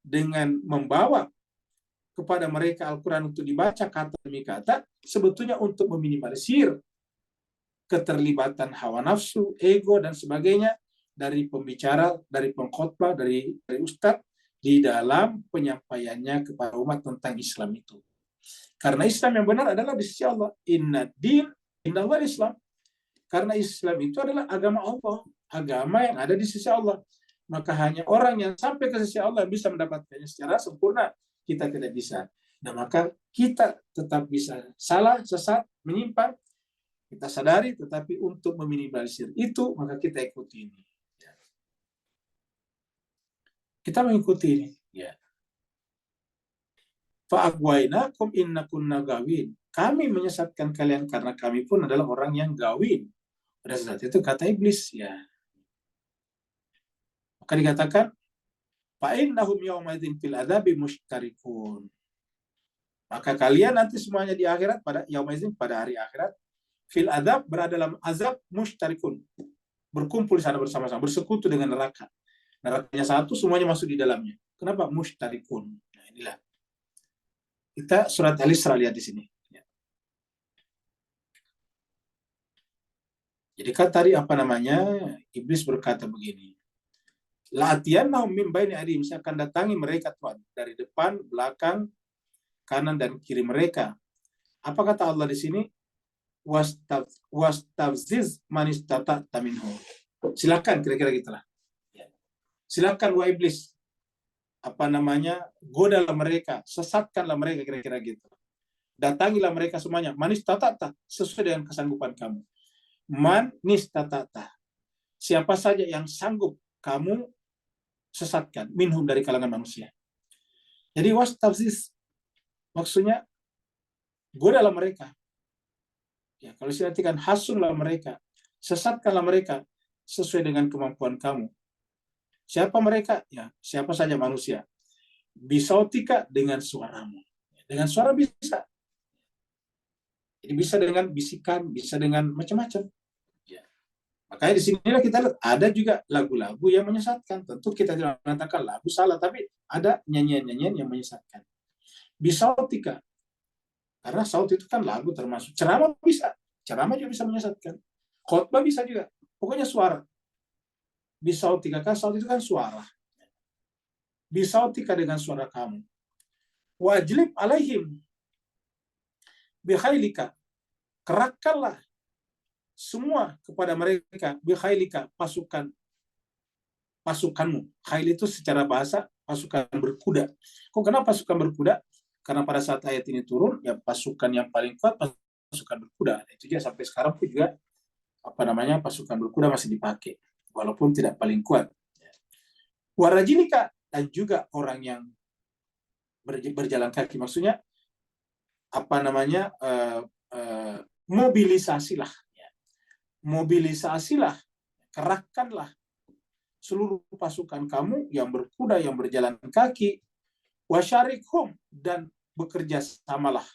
dengan membawa kepada mereka Al-Quran untuk dibaca kata demi kata, sebetulnya untuk meminimalisir keterlibatan hawa nafsu, ego, dan sebagainya dari pembicara, dari pengkhotbah, dari ustadz di dalam penyampaiannya kepada umat tentang Islam itu. Karena Islam yang benar adalah di sisi Allah. Inna din, inna Allah Islam. Karena Islam itu adalah agama Allah, agama yang ada di sisi Allah. Maka hanya orang yang sampai ke sisi Allah bisa mendapatkannya secara sempurna. Kita tidak bisa. Nah, maka kita tetap bisa salah, sesat, menyimpang. Kita sadari, tetapi untuk meminimalisir itu, maka kita ikuti ini. Kita mengikuti ini. Ya. Fa'agwainakum inna kunna gawin. Kami menyesatkan kalian karena kami pun adalah orang yang gawin. Pada saat itu kata iblis, ya. Maka dikatakan, fa'innahum yawmaidzin fil adzabi mushtarikun. Maka kalian nanti semuanya di akhirat pada yaumaizin, pada hari akhirat, fil adzab, berada dalam azab, mushtarikun. Berkumpul di sana bersama-sama, bersekutu dengan neraka. Nerakanya satu, semuanya masuk di dalamnya. Kenapa? Mushtarikun. Nah, inilah. Kita surat Al-Isra lihat di sini. Jadi kan tadi iblis berkata begini. La'atiyannahum min baini aydihim, saya akan datangi mereka Tuhan dari depan, belakang, kanan dan kiri mereka. Apa kata Allah di sini? Wastafziz man istata'ta minhum. Silakan, kira-kira gitulah. Silakan wahai iblis. Godalah mereka, sesatkanlah mereka, kira-kira gitu. Datangilah mereka semuanya, man istata'ta, sesuai dengan kesanggupan kamu. Man istata'ta. Siapa saja yang sanggup kamu sesatkan, minhum, dari kalangan manusia. Jadi wastafziz maksudnya godalah mereka. Ya, kalau saya artikan hasunlah mereka, sesatkanlah mereka sesuai dengan kemampuan kamu. Siapa mereka? Ya, siapa saja manusia. Bisautika, dengan suaramu. Dengan suara bisa. Jadi bisa dengan bisikan, bisa dengan macam-macam. Ya. Makanya di sinilah kita lihat ada juga lagu-lagu yang menyesatkan. Tentu kita tidak mengatakan lagu salah, tapi ada nyanyian-nyanyian yang menyesatkan. Bisautika, karena saut itu kan lagu termasuk. Ceramah bisa, ceramah juga bisa menyesatkan. Khotbah bisa juga. Pokoknya suara. Bisautika, kan saut itu kan suara. Bisautika, dengan suara kamu. Wajlib alaihim bikhailika, kerahkanlah semua kepada mereka bikhailika, pasukanmu. Khail itu secara bahasa pasukan berkuda. Kok kenapa pasukan berkuda? Karena pada saat ayat ini turun, ya pasukan yang paling kuat pasukan berkuda. Itu juga sampai sekarang pun juga pasukan berkuda masih dipakai, walaupun tidak paling kuat. Warajilika, dan juga orang yang berjalan kaki, maksudnya mobilisasilah, kerahkanlah seluruh pasukan kamu yang berkuda, yang berjalan kaki, wasyarikhum, dan bekerja samalah,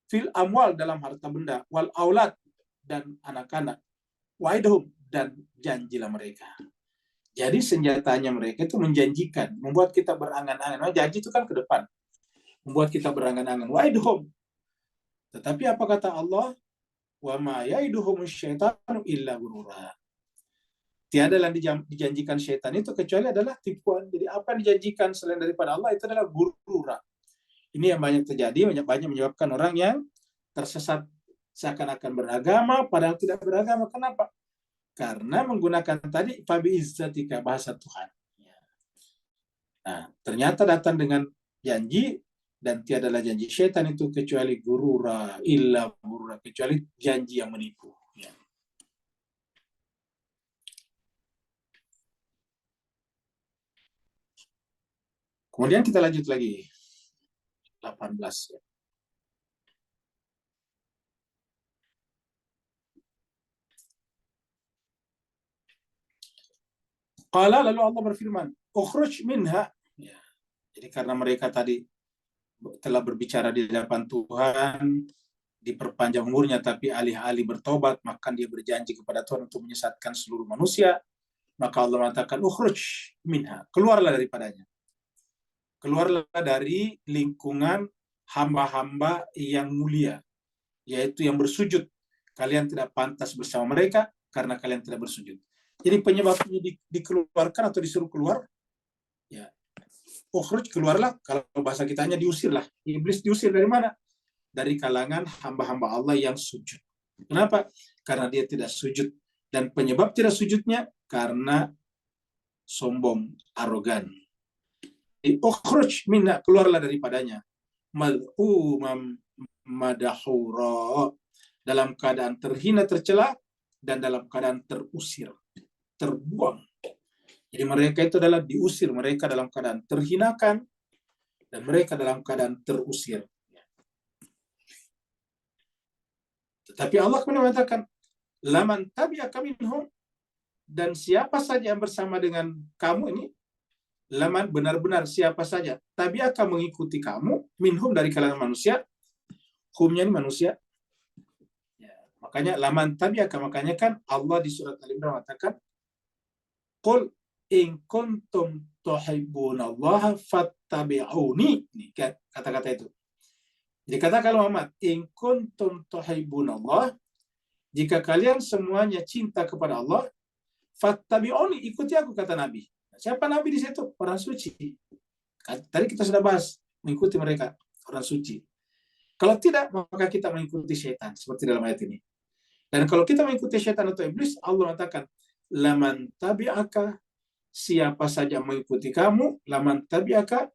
fil amwal, dalam harta benda, wal aulad, dan anak-anak, waidhum, dan janjilah mereka. Jadi senjatanya mereka itu menjanjikan, membuat kita berangan-angan. Janji itu kan ke depan, membuat kita berangan-angan. Waidhum. Tetapi apa kata Allah? Wa ma yaiduhum syaitanu illa ghurura. Tiada yang dijanjikan syaitan itu kecuali adalah tipuan. Jadi apa yang dijanjikan selain daripada Allah itu adalah ghurura. Ini yang banyak terjadi, banyak menyebabkan orang yang tersesat, seakan-akan beragama padahal tidak beragama. Kenapa? Karena menggunakan tadi fabi izzatika, bahasa Tuhan. Nah, ternyata datang dengan janji, dan tiadalah janji syaitan itu kecuali ghurura, illa ghurura, kecuali janji yang menipu. Ya. Kemudian kita lanjut lagi. 18 ya. Qala, lalu Allah berfirman, ukhruj minha. Ya. Jadi karena mereka tadi telah berbicara di hadapan Tuhan, diperpanjang umurnya, tapi alih-alih bertobat, maka dia berjanji kepada Tuhan untuk menyesatkan seluruh manusia. Maka Allah mengatakan, ukhruj minha, keluarlah daripadanya. Keluarlah dari lingkungan hamba-hamba yang mulia, yaitu yang bersujud. Kalian tidak pantas bersama mereka karena kalian tidak bersujud. Jadi penyebabnya dikeluarkan atau disuruh keluar, ya, ukhruj, keluarlah. Kalau bahasa kitanya diusirlah. Iblis diusir dari mana? Dari kalangan hamba-hamba Allah yang sujud. Kenapa? Karena dia tidak sujud. Dan penyebab tidak sujudnya karena sombong, arogan. Ukhruj minna, keluarlah daripadanya. Mad'umam madahura, dalam keadaan terhina, tercela, dan dalam keadaan terusir, terbuang. Jadi mereka itu adalah diusir, mereka dalam keadaan terhinakan, dan mereka dalam keadaan terusir. Tetapi Allah kemudian mengatakan, laman tabi'aka minhum, dan siapa saja yang bersama dengan kamu ini, laman, benar-benar siapa saja, tabi'aka, mengikuti kamu, minhum, dari kalangan manusia, humnya ini manusia. Ya, makanya laman tabi'aka, makanya kan Allah di surat Al-Imran mengatakan, qul in kuntum tuhibbunallaha fattabi'uni. Ini kata-kata itu. Jadi katakan Muhammad, in kuntum tuhibbunallah, jika kalian semuanya cinta kepada Allah, fattabi'uni, ikuti aku, kata Nabi. Siapa Nabi di situ? Orang suci. Tadi kita sudah bahas, mengikuti mereka, orang suci. Kalau tidak, maka kita mengikuti syaitan, seperti dalam ayat ini. Dan kalau kita mengikuti syaitan atau iblis, Allah mengatakan, laman tabi'aka, siapa saja mengikuti kamu, laman tabi'aka,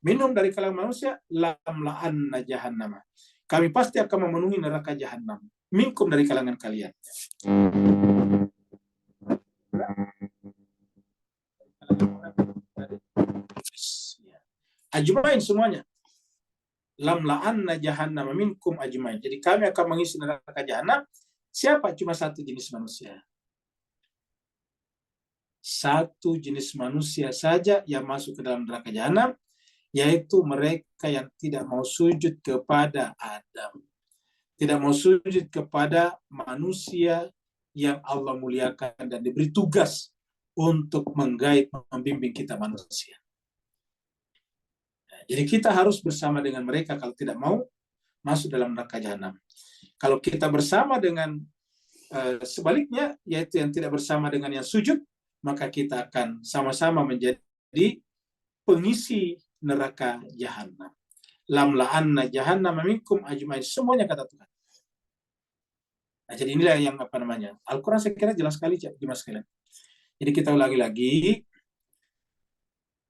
minum dari kalangan manusia, lamla'anna jahannama, kami pasti akan memenuhi neraka jahannam, minkum, dari kalangan kalian. Ajmain, semuanya. Lamla'anna jahannama minkum ajmain. Jadi kami akan mengisi neraka jahannam. Siapa? Cuma satu jenis manusia. Satu jenis manusia saja yang masuk ke dalam neraka jahannam, yaitu mereka yang tidak mau sujud kepada Adam. Tidak mau sujud kepada manusia yang Allah muliakan dan diberi tugas untuk menggait, membimbing kita manusia. Jadi kita harus bersama dengan mereka kalau tidak mau masuk dalam neraka jahanam. Kalau kita bersama dengan sebaliknya, yaitu yang tidak bersama dengan yang sujud, maka kita akan sama-sama menjadi pengisi neraka jahanam. Lamla'anna jahannama minkum ajmain, semuanya, kata Tuhan. Nah, jadi inilah yang Al-Quran saya kira jelas sekali, Mas sekalian. Jadi kita ulangi lagi,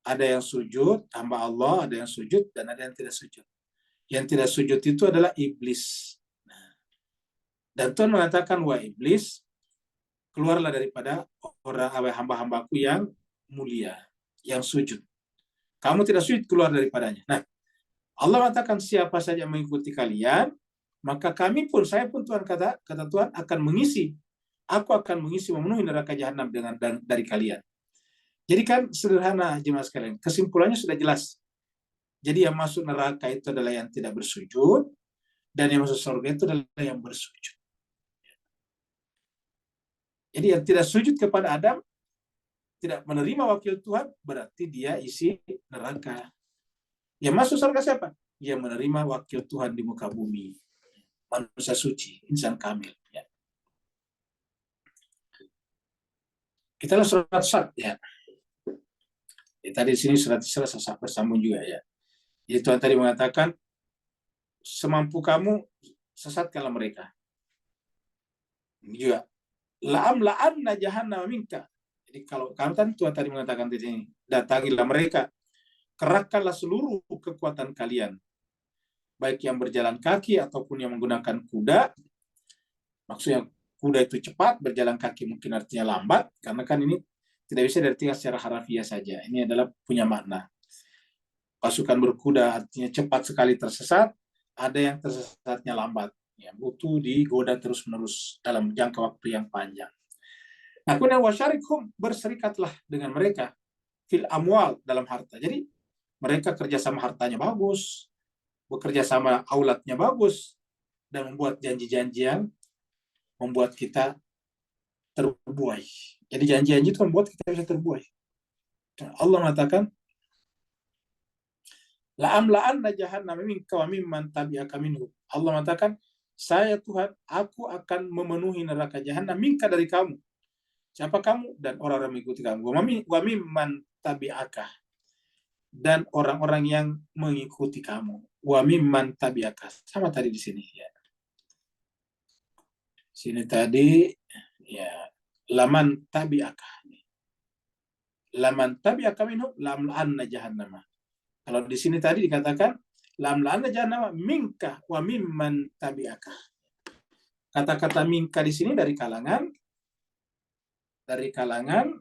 ada yang sujud, hamba Allah, ada yang sujud, dan ada yang tidak sujud. Yang tidak sujud itu adalah iblis. Dan Tuhan mengatakan, wah iblis, keluarlah daripada orang hamba-hambaku yang mulia, yang sujud. Kamu tidak sujud, keluar daripadanya. Nah, Allah mengatakan, siapa saja mengikuti kalian, maka kami pun, saya pun, Tuhan kata Tuhan, akan mengisi. Aku akan mengisi, memenuhi neraka jahanam dari kalian. Jadi kan sederhana, jemaah sekalian. Kesimpulannya sudah jelas. Jadi yang masuk neraka itu adalah yang tidak bersujud, dan yang masuk surga itu adalah yang bersujud. Jadi yang tidak sujud kepada Adam, tidak menerima wakil Tuhan, berarti dia isi neraka. Yang masuk surga siapa? Yang menerima wakil Tuhan di muka bumi. Manusia suci, insan kamil. Ya. Kita lihat surat Sad, ya. Tadi di sini surat Sad bersambung juga, ya. Jadi Tuhan tadi mengatakan, semampu kamu sesatkanlah mereka. Ini juga, la'anna jahannam minka. Jadi kalau kamu kan Tuhan tadi mengatakan di sini, datangilah mereka, kerahkanlah seluruh kekuatan kalian, baik yang berjalan kaki ataupun yang menggunakan kuda. Maksudnya kuda itu cepat, berjalan kaki mungkin artinya lambat, karena kan ini tidak bisa diartikan secara harafiah saja. Ini adalah punya makna. pasukan berkuda artinya cepat sekali tersesat, ada yang tersesatnya lambat. Ya, butuh digoda terus-menerus dalam jangka waktu yang panjang. Nah, kemudian wasyarikhum, berserikatlah dengan mereka fil amwal, dalam harta. Jadi mereka kerjasama hartanya bagus, bekerja sama aulatnya bagus, dan membuat janji-janji yang membuat kita terbuai. Jadi janji-janji itu membuat kita bisa terbuai. Allah mengatakan, la'amla'anna jahannam minka wa mimman tabi'aka minhu. Allah mengatakan, saya Tuhan, aku akan memenuhi neraka jahanam minka, dari kamu. Siapa kamu? Dan orang-orang mengikuti kamu. Wa mimman tabi'aka, dan orang-orang yang mengikuti kamu. Wa mimman tabi'aka. Sama tadi di sini ya. Sini tadi ya, laman tabi'aka. Laman tabi'aka minhu lamla'anna jahannama. Kalau di sini tadi dikatakan lamla'anna jahannama minka wa mimman tabi'aka. Kata-kata minka di sini dari kalangan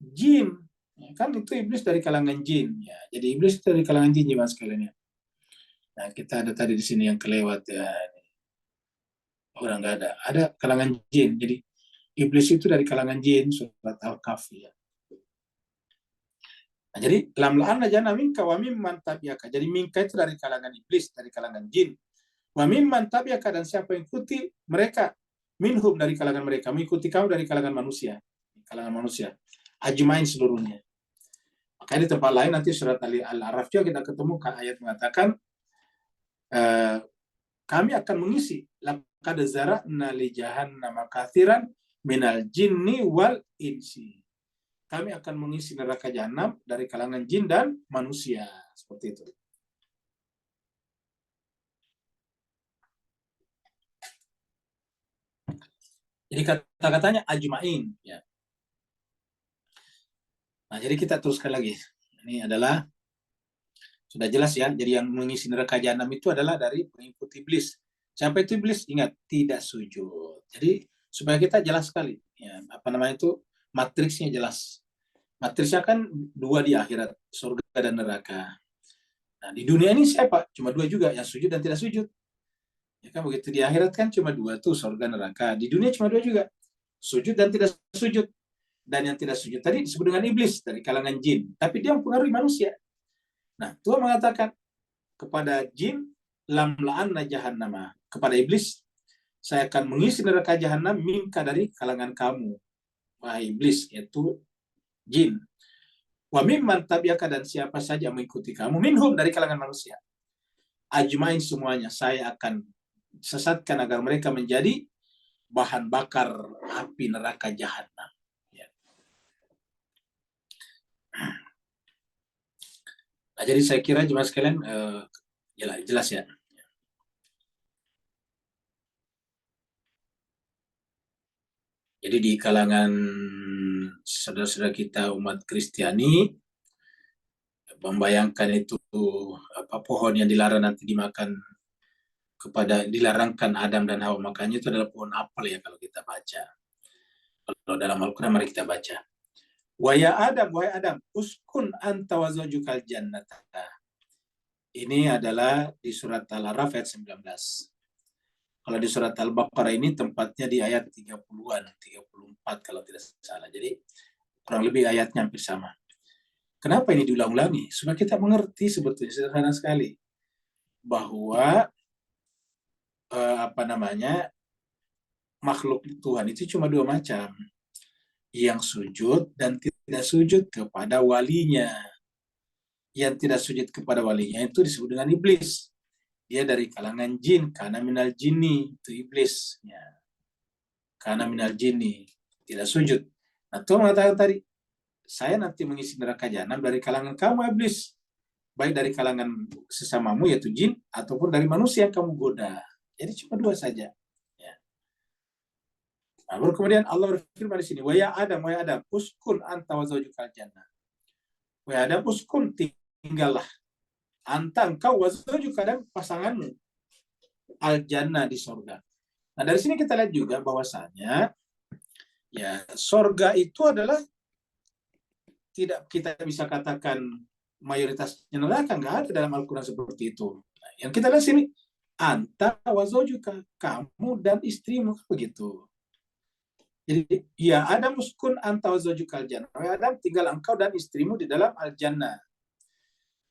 jin. Ya, kan itu iblis dari kalangan jin ya. Jadi iblis dari kalangan jin jemaah sekalian ya. Nah, kita ada tadi di sini yang kelewat ya. Orang nggak ada. Ada kalangan jin. Jadi iblis itu dari kalangan jin, surat Al-Kahfi ya. Nah, jadi lamla'anna jahannama minka wa mimman tabi'aka. Jadi minka itu dari kalangan iblis, dari kalangan jin. Wa mimman tabi'aka, dan siapa yang ikuti mereka, minhum, dari kalangan mereka, mengikuti kamu dari kalangan manusia. Ajmain, seluruhnya. Maka di tempat lain nanti surat Al-A'raf juga kita ketemu ayat mengatakan kami akan mengisi laqad zara'na li jahannama katsiran minal jinni wal insi. Kami akan mengisi neraka jahanam dari kalangan jin dan manusia. Seperti itu. Jadi kata-katanya ajmain ya. Nah, jadi kita teruskan lagi. Ini adalah sudah jelas ya. Jadi yang mengisi neraka jahanam itu adalah dari pengikut iblis. Siapa itu iblis? Ingat, tidak sujud. Jadi supaya kita jelas sekali ya, apa namanya itu, matriksnya jelas. Matriksnya kan dua di akhirat, surga dan neraka. Nah, di dunia ini siapa? Cuma dua juga, yang sujud dan tidak sujud. Ya kan begitu, di akhirat kan cuma dua tuh, surga neraka. Di dunia cuma dua juga, sujud dan tidak sujud. Dan yang tidak sujud tadi disebut dengan iblis dari kalangan jin, tapi dia mempengaruhi manusia. Nah, Tuhan mengatakan kepada jin, lamla'anna jahannama, kepada iblis, saya akan mengisi neraka jahanam minka, dari kalangan kamu, wahai iblis, yaitu jin. Wa mimman tabi'aka, dan siapa saja mengikuti kamu, minhum, dari kalangan manusia. Ajmain, semuanya saya akan sesatkan agar mereka menjadi bahan bakar api neraka jahanam. Ya. Nah, jadi saya kira jemaah sekalian jelas ya. Jadi di kalangan saudara-saudara kita umat Kristiani, membayangkan itu apa, pohon yang dilarang nanti dimakan, dilarangkan Adam dan Hawa, makanya itu adalah pohon apel ya kalau kita baca. Kalau dalam Al-Quran mari kita baca. Wa ya Adam, wahai Adam, uskun anta wa zawjukal jannata. Ini adalah di surat Al-A'raf ayat 19. Kalau di surat Al-Baqarah ini tempatnya di ayat 30-an, 34 kalau tidak salah. Jadi kurang lebih ayatnya hampir sama. Kenapa ini diulang-ulangi? Supaya kita mengerti sebetulnya sederhana sekali bahwa makhluk Tuhan itu cuma dua macam. Yang sujud dan tidak sujud kepada walinya. Yang tidak sujud kepada walinya itu disebut dengan iblis. Dia dari kalangan jin, karena minal jinni, itu iblis. Ya. Karena minal jinni, tidak sujud. Nah, Tuhan mengatakan tadi, saya nanti mengisi neraka jahanam dari kalangan kamu iblis. Baik dari kalangan sesamamu, yaitu jin, ataupun dari manusia yang kamu goda. Jadi cuma dua saja. Ya. Nah, baru kemudian Allah berfirman di sini, wa ya Adam, uskun anta wa zawjukal jannah. Wa Adam, uskun, tinggallah. Anta, engkau, wa zawjuka, dan pasanganmu, al-jannah, di sorga. Nah, dari sini kita lihat juga bahwasanya ya, sorga itu adalah tidak kita bisa katakan mayoritasnya neraka, nggak ada dalam Al-Quran seperti itu. Nah, yang kita lihat sini, anta wa zawjuka, kamu dan istrimu, begitu. Jadi, ya Adam uskun anta wa zawjuka al-jannah. Adam, tinggal engkau dan istrimu di dalam al-jannah.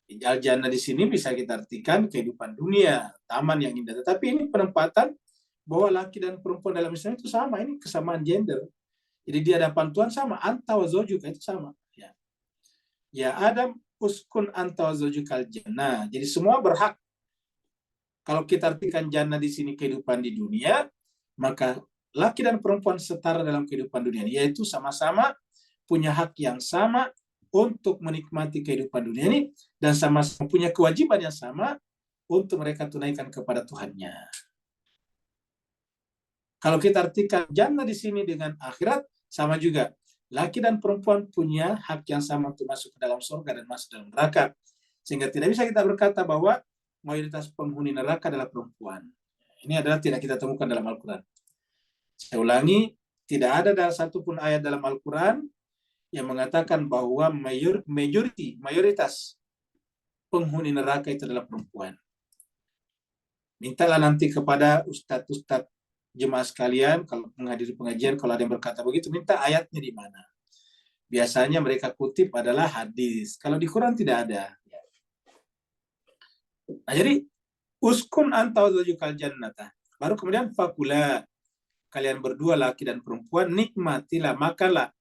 Al-jannah di sini bisa kita artikan kehidupan dunia, taman yang indah. Tetapi ini penempatan bahwa laki dan perempuan dalam Islam itu sama, ini kesamaan gender. Jadi di hadapan Tuhan sama, anta wa zawjuka itu sama. Ya Adam uskun anta wa zawjuka al-jannah. Jadi semua berhak. Kalau kita artikan jannah di sini kehidupan di dunia, maka laki dan perempuan setara dalam kehidupan dunia, yaitu sama-sama punya hak yang sama untuk menikmati kehidupan dunia ini, dan sama-sama punya kewajiban yang sama untuk mereka tunaikan kepada Tuhannya. Kalau kita artikan jannah di sini dengan akhirat, sama juga. Laki dan perempuan punya hak yang sama untuk masuk ke dalam surga dan masuk dalam neraka. Sehingga tidak bisa kita berkata bahwa mayoritas penghuni neraka adalah perempuan. Ini adalah tidak kita temukan dalam Al-Quran. Saya ulangi, tidak ada satupun ayat dalam Al-Quran yang mengatakan bahwa mayoritas penghuni neraka itu adalah perempuan. Mintalah nanti kepada ustadz-ustadz jemaah sekalian, kalau menghadiri pengajian, kalau ada yang berkata begitu, minta ayatnya di mana. Biasanya mereka kutip adalah hadis. Kalau di Quran tidak ada. Nah, jadi uskun anta wa zawjukal jannata. Baru kemudian fakula, kalian berdua laki dan perempuan, nikmatilah, makanlah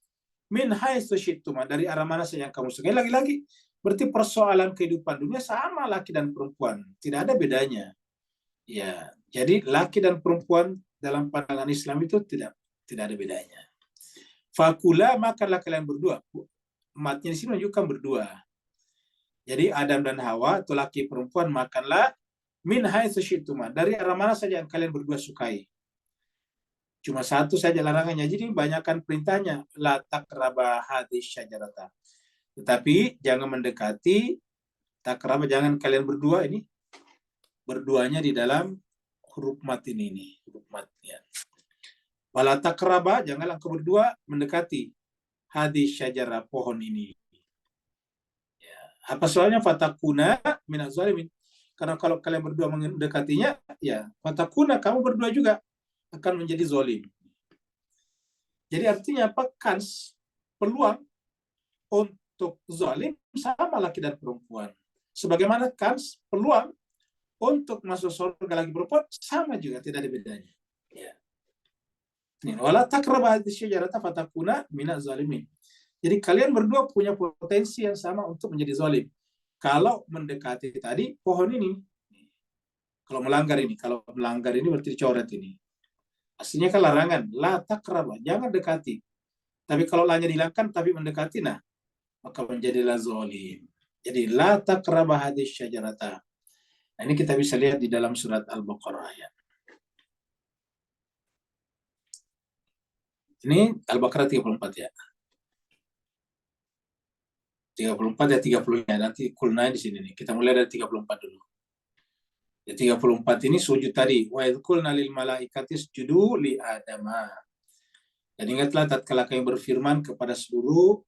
min haitsu syi'tum, dari arah mana saja yang kamu sukai. Lagi-lagi berarti persoalan kehidupan dunia sama laki dan perempuan, tidak ada bedanya. Ya, jadi laki dan perempuan dalam pandangan Islam itu tidak ada bedanya. Fakula, makanlah kalian berdua. Matnya di sini menunjukkan berdua. Jadi Adam dan Hawa atau laki perempuan makanlah min haitsu syi'tum, dari arah mana saja yang kalian berdua sukai. Cuma satu saja larangannya. Jadi banyakkan perintahnya, la taqraba hadhihi syajarata. Tetapi jangan mendekati, taqraba, jangan kalian berdua ini berduanya di dalam huruf mat ini huruf mat ya. Wala taqraba, janganlah engkau berdua mendekati hadhihi syajarah, pohon ini. Ya. Apa soalnya? Fatakuna minaz zalimin. Karena kalau kalian berdua mendekatinya, ya fatakuna, kamu berdua juga akan menjadi zalim. Jadi artinya apa? Kans, peluang untuk zalim sama laki dan perempuan. Sebagaimana kans, peluang untuk masuk surga lagi perempuan sama juga, tidak ada bedanya. Ya. Wala taqrabu hadhihi syajarata fatakuna minaz zalimin. Jadi kalian berdua punya potensi yang sama untuk menjadi zalim. Kalau mendekati tadi pohon ini, kalau melanggar ini berarti dicoret ini. Aslinya kan larangan, la taqrabu, jangan dekati. Tapi kalau lanya dihilangkan tapi mendekati, nah maka menjadilah zalim. Jadi la taqrabu hadhihi syajarata. Nah, ini kita bisa lihat di dalam surat Al-Baqarah ya. Ini Al-Baqarah 34 ya. 34 ya 30-nya. Nanti kulnanya di sini nih. Kita mulai dari 34 dulu. Ya, 34 ini sujud tadi. Wa idh qulna lil malaikati isjudu li Adama. Dan ingatlah tatkala kami berfirman kepada seluruh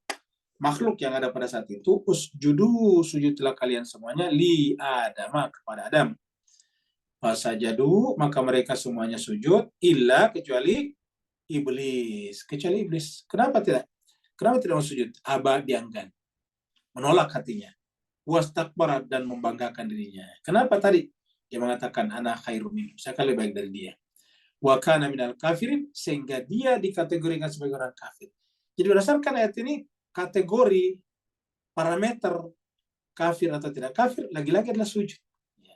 makhluk yang ada pada saat itu, usjudu, sujudlah kalian semuanya, li Adama, kepada Adam. Fasajadu, maka mereka semuanya sujud, illa, kecuali iblis. Kecuali iblis. Kenapa tidak? Kenapa tidak mau sujud? Aba, dianggan. Menolak hatinya. Wastakbarat, dan membanggakan dirinya. Kenapa tadi? Dia mengatakan, ana khairum minhu, saya akan lebih baik dari dia. Wa kana minal kafirin, sehingga dia dikategorikan sebagai orang kafir. Jadi berdasarkan ayat ini, kategori parameter kafir atau tidak kafir lagi-lagi adalah sujud. Ya.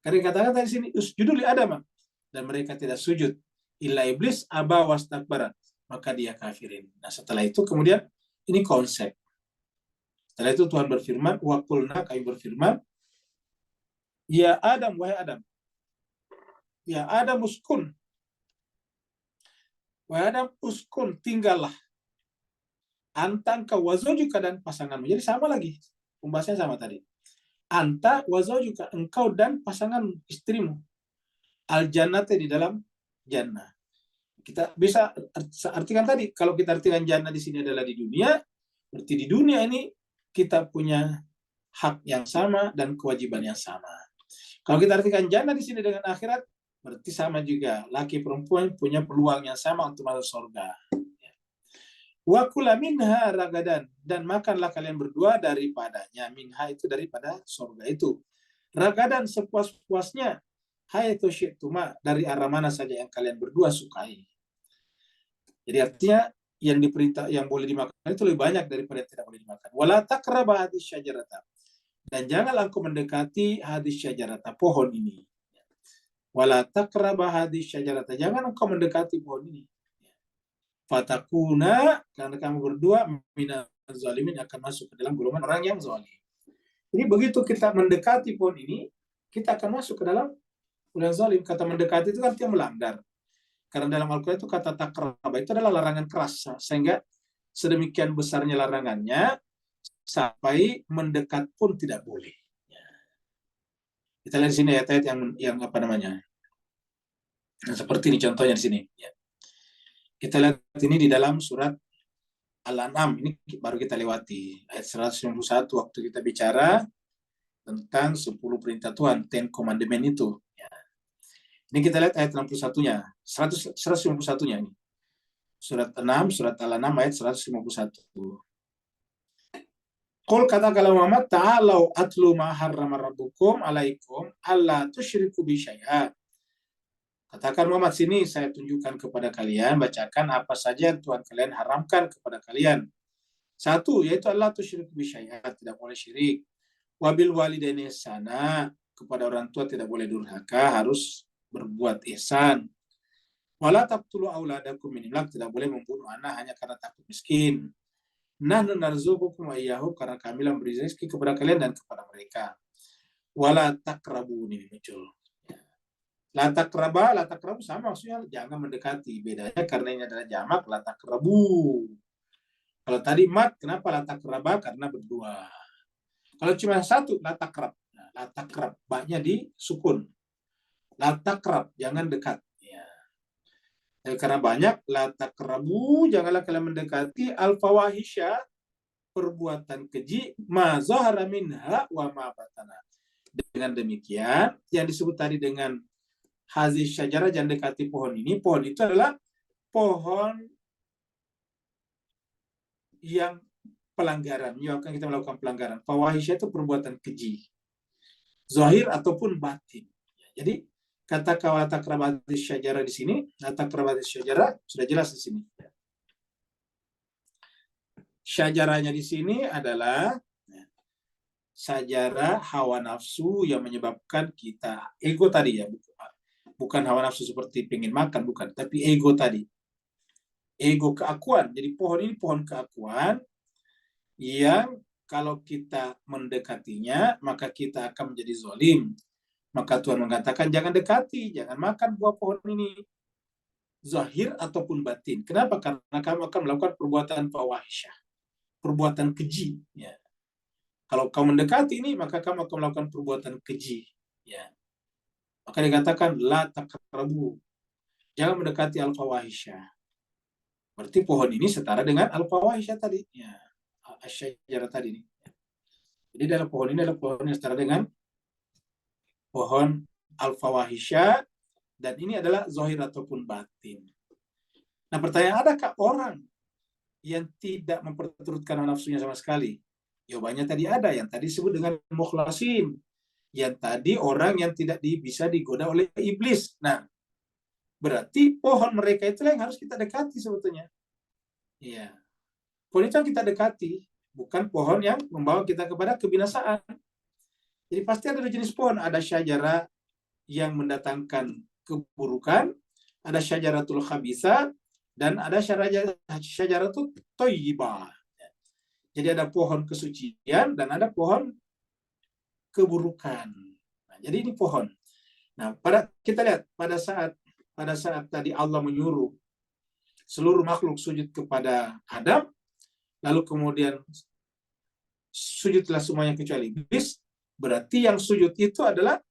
Karena dikatakan tadi sini usjudu li Adam, dan mereka tidak sujud. Illa iblis aba wastakbara, maka dia kafirin. Nah, setelah itu kemudian ini konsep. Setelah itu Tuhan berfirman, wa qulna, kami berfirman, ya Adam, wahai Adam. Ya Adam uskun. Wahai Adam uskun, tinggallah. Anta, engkau, wazawjuka, dan pasanganmu. Jadi sama lagi. Pembahasannya sama tadi. Anta wazawjuka, engkau dan pasangan istrimu. Al-jannati, di dalam jannah. Kita bisa artikan tadi, kalau kita artikan jannah di sini adalah di dunia, berarti di dunia ini kita punya hak yang sama dan kewajiban yang sama. Kalau kita artikan jannah di sini dengan akhirat, berarti sama juga. Laki perempuan punya peluang yang sama untuk masuk surga. Wa kula minha ragadan, dan makanlah kalian berdua daripadanya. Minha itu daripada surga itu. Ragadan sepuas-puasnya. Haitsu syi'tuma, dari arah mana saja yang kalian berdua sukai. Jadi artinya yang diperintah, yang boleh dimakan itu lebih banyak daripada yang tidak boleh dimakan. Wala taqraba hadhihi syajarata, dan janganlah engkau mendekati hadhihi syajarata, pohon ini. Wala taqraba hadhihi syajarata, jangan engkau mendekati pohon ini. Fatakuna, karena kamu berdua minaz zalimin, akan masuk ke dalam golongan orang yang zalim. Jadi begitu kita mendekati pohon ini, kita akan masuk ke dalam orang zalim. Kata mendekati itu kan dia melanggar. Karena dalam Al-Quran itu kata takraba itu adalah larangan keras, sehingga sedemikian besarnya larangannya sampai mendekat pun tidak boleh. Kita lihat di sini ayat-ayat yang apa namanya? Nah, seperti ini contohnya di sini. Kita lihat ini di dalam surat Al-An'am, ini baru kita lewati ayat 191 waktu kita bicara tentang 10 perintah Tuhan, 10 commandment itu. Ini kita lihat ayat 61-nya, 151-nya ini. Surat 6, surat Al-An'am ayat 151. Qul katakanlah Muhammad, ta'alau atlu ma harrama rabbukum alaikum alla tusyriku bi syai'a. Katakan Muhammad, sini saya tunjukkan kepada kalian, bacakan apa saja yang Tuhan kalian haramkan kepada kalian. Satu, yaitu Allah tusyriku bi syai'a, tidak boleh syirik. Wabil walidaini ihsana, kepada orang tua tidak boleh durhaka, harus berbuat ihsan. Wala taqtulu auladakum min imlaq, tidak boleh membunuh anak hanya karena takut miskin. Nahnu narzuqukum wa iyyahum, karena kamilah memberi rezeki kepada kalian dan kepada mereka. Wala taqrabu, ini muncul. La taqraba sama maksudnya jangan mendekati. Bedanya karena ini adalah jamak, la taqrabu. Kalau tadi mat, kenapa la taqraba? Karena berdua. Kalau cuma satu, la taqrab. Nah, la taqrab, ba-nya di sukun. La taqrab, jangan dekat. Ya. Karena banyak, la taqrabu, janganlah kalian mendekati al-fawahisya, perbuatan keji, ma zahara minha wa ma batana. Dengan demikian, yang disebut tadi dengan hazihi syajarah, jangan dekati pohon ini. Pohon itu adalah pohon yang pelanggaran, menyebabkan kita melakukan pelanggaran. Fawahisya itu perbuatan keji, zahir ataupun batin. Jadi kata wala taqrabati syajarah di sini, la taqrabati syajarah sudah jelas di sini. Syajarahnya di sini adalah syajarah hawa nafsu yang menyebabkan kita ego tadi ya, bukan hawa nafsu seperti pengen makan, bukan, tapi ego tadi. Ego keakuan. Jadi pohon ini pohon keakuan yang kalau kita mendekatinya, maka kita akan menjadi zalim. Maka Tuhan mengatakan, jangan dekati, jangan makan buah pohon ini. Zahir ataupun batin. Kenapa? Karena kamu akan melakukan perbuatan fawahisyah, perbuatan keji. Ya. Kalau kamu mendekati ini, maka kamu akan melakukan perbuatan keji. Ya. Maka dikatakan la taqrabu, jangan mendekati al-fawahisya. Berarti pohon ini setara dengan al-fawahisya tadi, ya, asy-syajarah tadi. Jadi dalam pohon ini adalah pohon yang setara dengan pohon al-fawahisya, dan ini adalah zahir ataupun batin. Nah, pertanyaan, adakah orang yang tidak memperturutkan nafsunya sama sekali? Jawabannya tadi ada, yang tadi disebut dengan mukhlasin. Yang tadi orang yang tidak bisa digoda oleh iblis. Nah, berarti pohon mereka itulah yang harus kita dekati sebetulnya. Iya. Pohon itu yang kita dekati, bukan pohon yang membawa kita kepada kebinasaan. Jadi pasti ada jenis pohon, ada syajarah yang mendatangkan keburukan, ada syajaratul khabisah, dan ada syajaratul thayyibah. Jadi ada pohon kesucian dan ada pohon keburukan. Nah, jadi ini pohon. Nah, kita lihat pada saat tadi Allah menyuruh seluruh makhluk sujud kepada Adam, lalu kemudian sujudlah semuanya kecuali iblis, berarti yang sujud itu adalah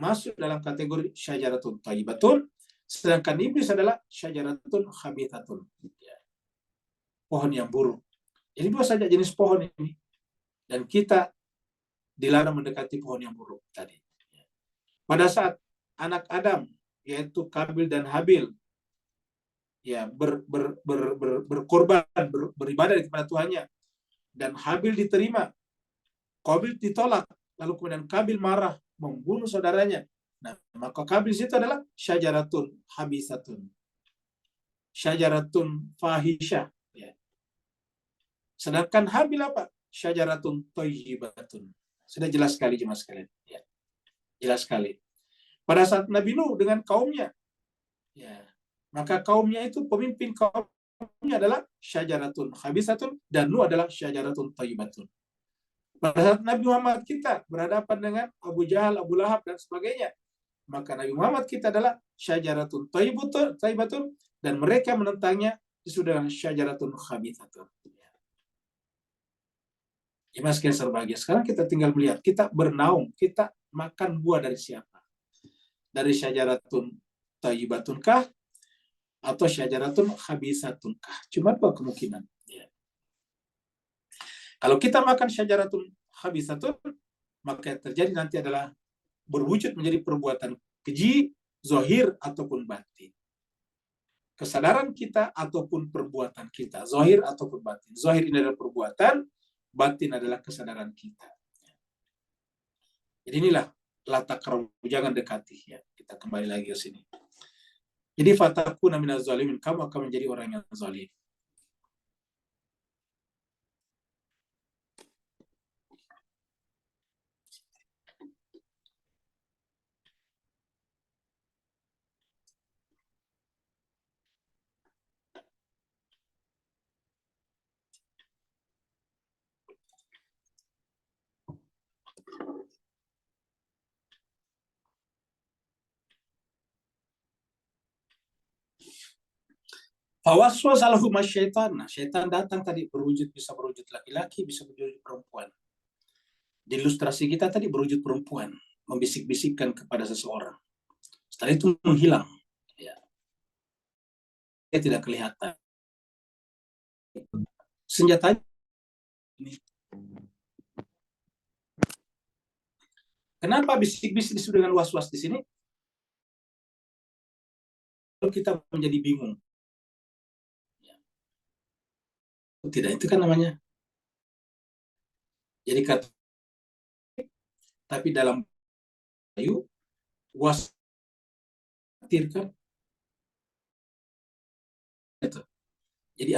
masuk dalam kategori syajaratun thayyibatun, sedangkan iblis adalah syajaratun khabithatun. Pohon yang buruk. Jadi dua saja jenis pohon ini. Dan kita dilarang mendekati pohon yang buruk tadi. Pada saat anak Adam, yaitu Kabil dan Habil, ya berkorban, beribadah kepada Tuhannya, dan Habil diterima, Kabil ditolak, lalu kemudian Kabil marah, membunuh saudaranya. Nah, maka Kabil itu adalah syajaratun habisatun, syajaratun fahisyah. Ya. Sedangkan Habil apa? Syajaratun thayyibatun. Sudah jelas sekali jemaah sekalian. Ya. Jelas sekali. Pada saat Nabi Nuh dengan kaumnya, ya, maka kaumnya itu, pemimpin kaumnya adalah syajaratun habisatun, dan Nuh adalah syajaratun thayyibatun. Pada saat Nabi Muhammad kita berhadapan dengan Abu Jahal, Abu Lahab, dan sebagainya, maka Nabi Muhammad kita adalah syajaratun thayyibatun, dan mereka menentangnya disebut dengan syajaratun khabithatun. Ya, mas sekalian berbahagia. Sekarang kita tinggal melihat, kita bernaung, kita makan buah dari siapa? Dari syajaratun thayyibatunkah atau syajaratun khabisatunkah? Cuma dua kemungkinan. Ya. Kalau kita makan syajaratun khabisatun, maka yang terjadi nanti adalah berwujud menjadi perbuatan keji, zahir ataupun batin. Kesadaran kita ataupun perbuatan kita, zahir ataupun batin. Zahir ini adalah perbuatan, batin adalah kesadaran kita. Jadi inilah latak jangan dekati, ya. Kita kembali lagi ke sini. Jadi fatakuna minaz zalimin, kamu akan menjadi orang yang zalim. Fawaswas alahum syaitan. Nah, syaitan datang tadi bisa berwujud laki-laki, bisa berwujud perempuan. Di ilustrasi kita tadi berwujud perempuan, membisik-bisikkan kepada seseorang. Setelah itu menghilang. Ya. Dia tidak kelihatan. Senjatanya ini. Kenapa bisik-bisik disebut dengan was-was di sini? Kalau kita menjadi bingung. Tidak, itu kan namanya. Jadi kata, tapi dalam kayu was kan itu. Jadi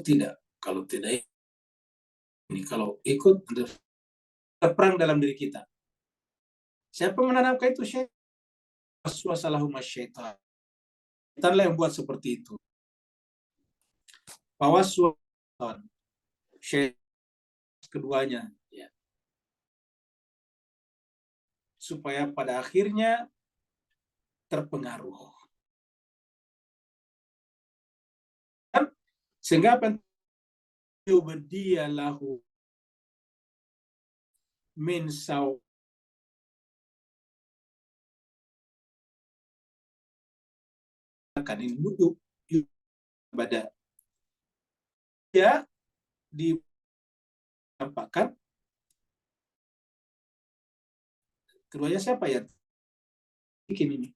tidak, kalau tidak ini, kalau ikut perang dalam diri kita. Siapa menanamkan itu? Syaitan. Waswasalahum syaitan. Syaitanlah yang buat seperti itu. Fawaswas syaitan keduanya, ya. Supaya pada akhirnya terpengaruh. Sehingga apa? Yubdiyalahu min saw akan ini butuh pada dia ditampakkan keduanya siapa ya? Bikin ini.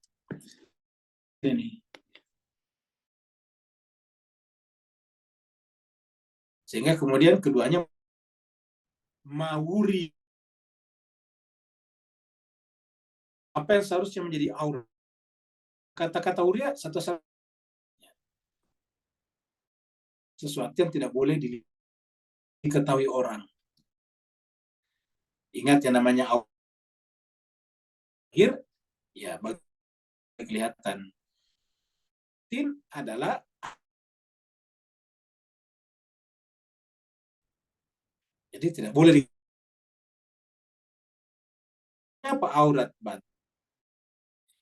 Sehingga kemudian keduanya mawuri, apa yang seharusnya menjadi aurat. Kata-kata uria sesuatu yang tidak boleh diketahui orang. Ingat yang namanya akhir, ya kelihatan. Tin adalah jadi tidak boleh apa aurat batin.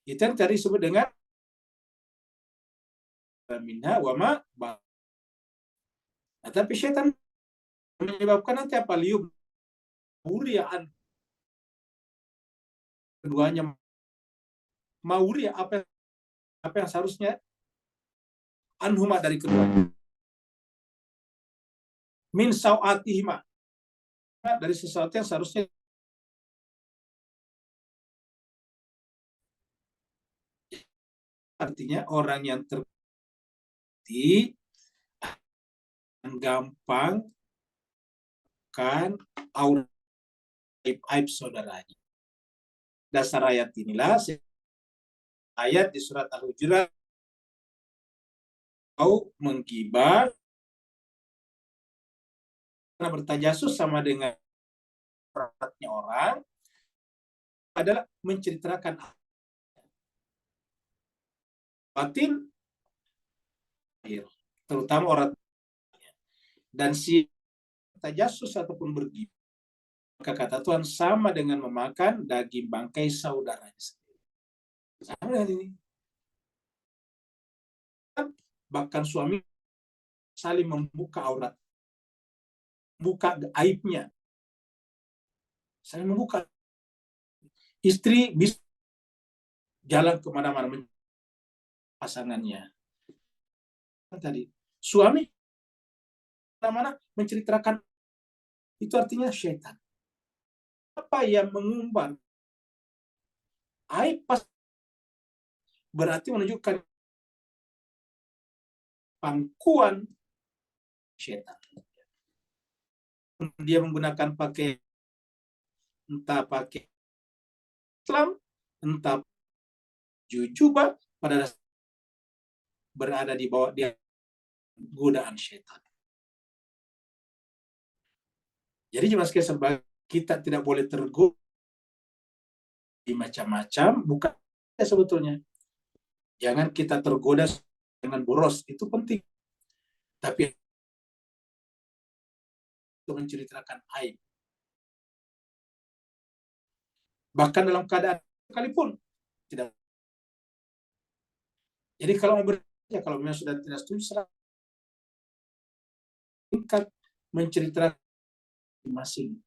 Itu yang tadi disebut dengan minha wa ma. Nah, tapi syaitan menyebabkan nanti apa? Liub muriaan keduanya mauria apa yang seharusnya anhuma dari keduanya. min sawatihima, dari sesuatu yang seharusnya artinya orang yang terbukti gampang kan aib saudaranya. Dasar ayat inilah ayat di surat Al-Hujurat kau menggibah karena bertajasus sama dengan peratnya orang adalah menceritakan batin terutama orang dan si tajasus ataupun bergibah, maka kata Tuhan sama dengan memakan daging bangkai saudaranya sendiri. Sama dengan ini. Bahkan suami saling membuka aurat, buka aibnya, saling membuka. Istri bisa jalan kemana-mana pasangannya. Tadi suami mana menceritakan, itu artinya syaitan. Apa yang mengumbar aib pas berarti menunjukkan pangkuan syaitan. Dia menggunakan pakai entah pakai Islam, entah jujubah, pada dasar berada di bawah dia godaan syaitan. Jadi cuma sebagai kita tidak boleh tergoda di macam-macam, bukan sebetulnya. Jangan kita tergoda dengan boros, itu penting. Tapi itu menceritakan aib. Bahkan dalam keadaan sekalipun tidak. Jadi kalau kalau memang sudah tidak setuju, tingkat menceritakan masing.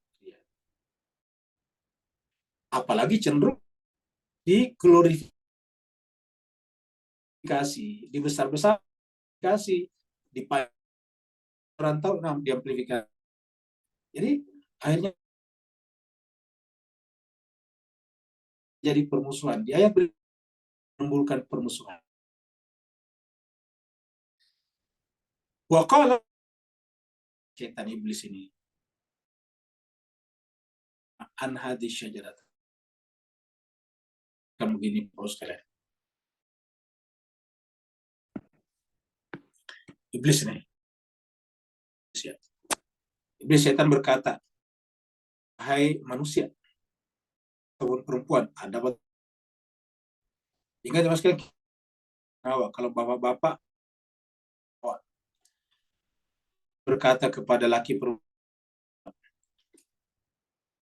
Apalagi cenderung diglorifikasi, dibesar-besarkan, di perantau, diamplifikasi. Jadi akhirnya jadi permusuhan. Di ayat menimbulkan permusuhan. Waqala syaitan iblis ini an hadis syajarat. Kamu begini bos kalian. Iblis nih. Iblis setan berkata, hai manusia ataupun perempuan, ada ingat mas sekalian, kalau bapak-bapak berkata kepada laki perempuan,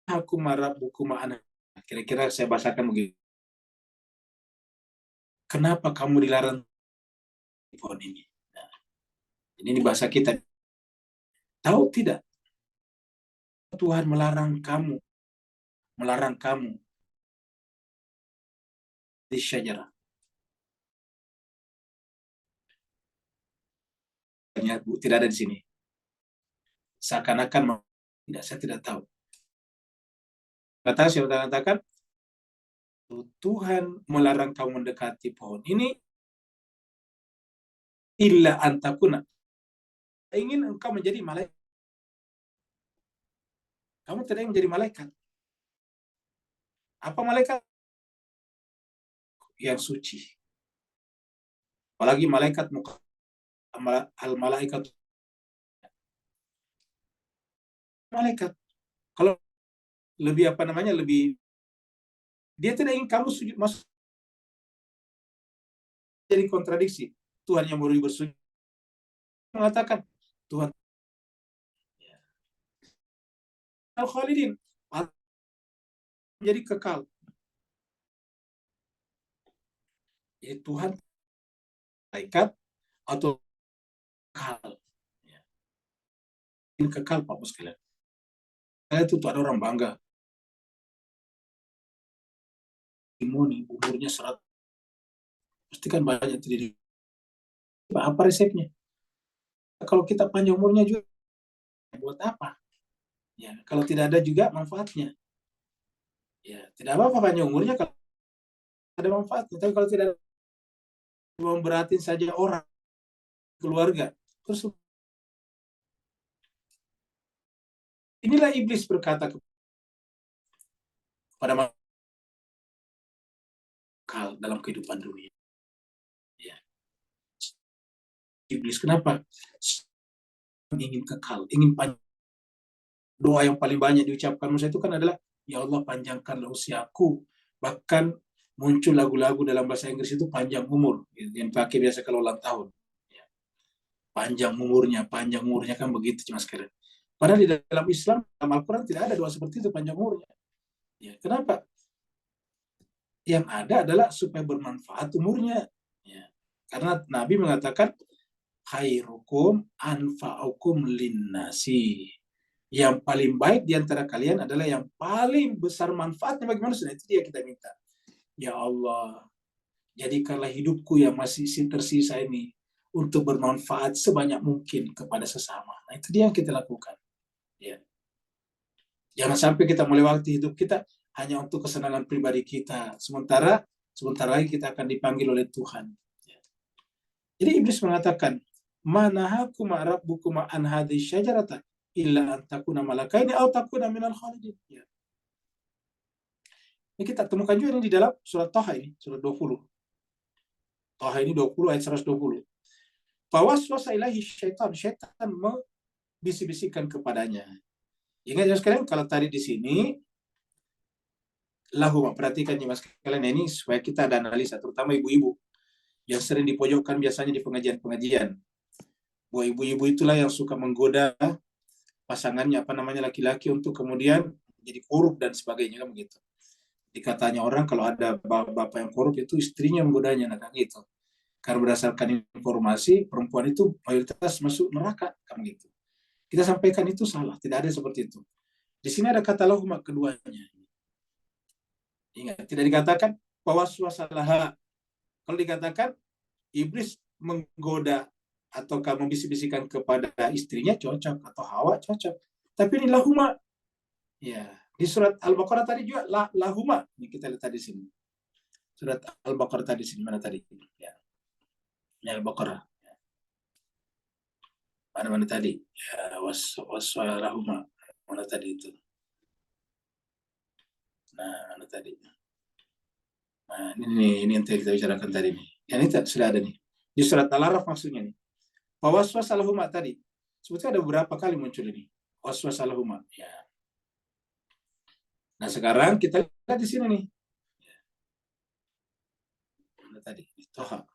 aku marah buku ma'ana. Kira-kira saya bahasakan begitu. Kenapa kamu dilarang pohon ini? Nah, ini bahasa kita. Tahu tidak? Tuhan melarang kamu di syajarah. Tidak ada di sini. Seakan-akan tidak, saya tidak tahu. Saya katakan, Tuhan melarang kamu mendekati pohon ini illa antakuna. Ingin engkau menjadi malaikat. Kamu tidak ingin menjadi malaikat. Apa malaikat? Yang suci. Apalagi malaikat al-malaikat. Malaikat. Kalau lebih lebih dia tidak ingin kamu sujud masuk. Jadi kontradiksi. Tuhan yang baru bersujud mengatakan Tuhan al-khalidin menjadi kekal. Jadi Tuhan malaikat atau kekal. Ini kekal Pak Bos sekalian. Itu ada orang bangga. Umurnya 100. Pasti kan banyak terjadi. Apa resepnya? Kalau kita panjang umurnya juga buat apa? Ya, kalau tidak ada juga manfaatnya. Ya, tidak apa-apa panjang umurnya kalau ada manfaatnya. Tapi kalau tidak memberatin saja orang, keluarga, terus inilah iblis berkata kepada kekal dalam kehidupan dunia. Ya. Iblis kenapa? Ingin kekal, ingin panjang. Doa yang paling banyak diucapkan Musa itu kan adalah, ya Allah panjangkanlah usiaku. Bahkan muncul lagu-lagu dalam bahasa Inggris itu panjang umur, yang pakai biasa kalau ulang tahun. Ya. Panjang umurnya kan begitu cuma sekalian. Padahal di dalam Islam, dalam Al-Quran tidak ada doa seperti itu panjang umurnya. Ya, kenapa? Yang ada adalah supaya bermanfaat umurnya. Ya. Karena Nabi mengatakan, khairukum anfa'ukum linnasi. Yang paling baik di antara kalian adalah yang paling besar manfaatnya bagi manusia. Itu dia kita minta. Ya Allah, jadikanlah hidupku yang masih tersisa ini untuk bermanfaat sebanyak mungkin kepada sesama. Nah, itu dia yang kita lakukan. Ya. Jangan sampai kita melewati hidup kita hanya untuk kesenangan pribadi kita. Sementara lagi kita akan dipanggil oleh Tuhan. Ya. Jadi iblis mengatakan, "Manahakum rabbukum an hadhihi syajarata illa an takuna malakaini aw takuna minal khalidin." Ya. Ini kita temukan juga ini di dalam surat Taha ini, surat 20. Taha ini 20 ayat 120. Fawaswasa ilaihi syaitan membisik-bisikkan kepadanya. Ingat ya sekalian, kalau tadi di sini lahuma, perhatikan ya mas kalian ini supaya kita ada analisa, terutama ibu-ibu yang sering dipojokkan biasanya di pengajian-pengajian. Bahwa ibu-ibu itulah yang suka menggoda pasangannya, laki-laki untuk kemudian jadi korup dan sebagainya kan begitu. Dikatanya orang kalau ada bapak yang korup itu istrinya menggodanya, nah gitu. Karena berdasarkan informasi perempuan itu mayoritas masuk neraka kan gitu. Kita sampaikan itu salah, tidak ada seperti itu. Di sini ada kata lahuma keduanya. Ingat, tidak dikatakan waswasalaha. Kalau dikatakan iblis menggoda atau membisik-bisikan kepada istrinya cocok, atau Hawa cocok. Tapi ini lahuma. Ya, di surat Al-Baqarah tadi juga lahuma. Ini kita lihat tadi sini. Surat Al-Baqarah tadi sini mana tadi? Ya. Ini Al-Baqarah. Mana tadi? Ya, waswalahuma. Mana tadi itu? Nah, mana tadi? Nah, ini yang kita bicarakan tadi nih. Yang ini sudah ada nih. Di surat Al-Araf maksudnya nih. Waswasalahuma tadi. Sebetulnya ada beberapa kali muncul ini. Waswasalahuma. Ya. Nah, sekarang kita lihat di sini nih. Mana tadi? Toha.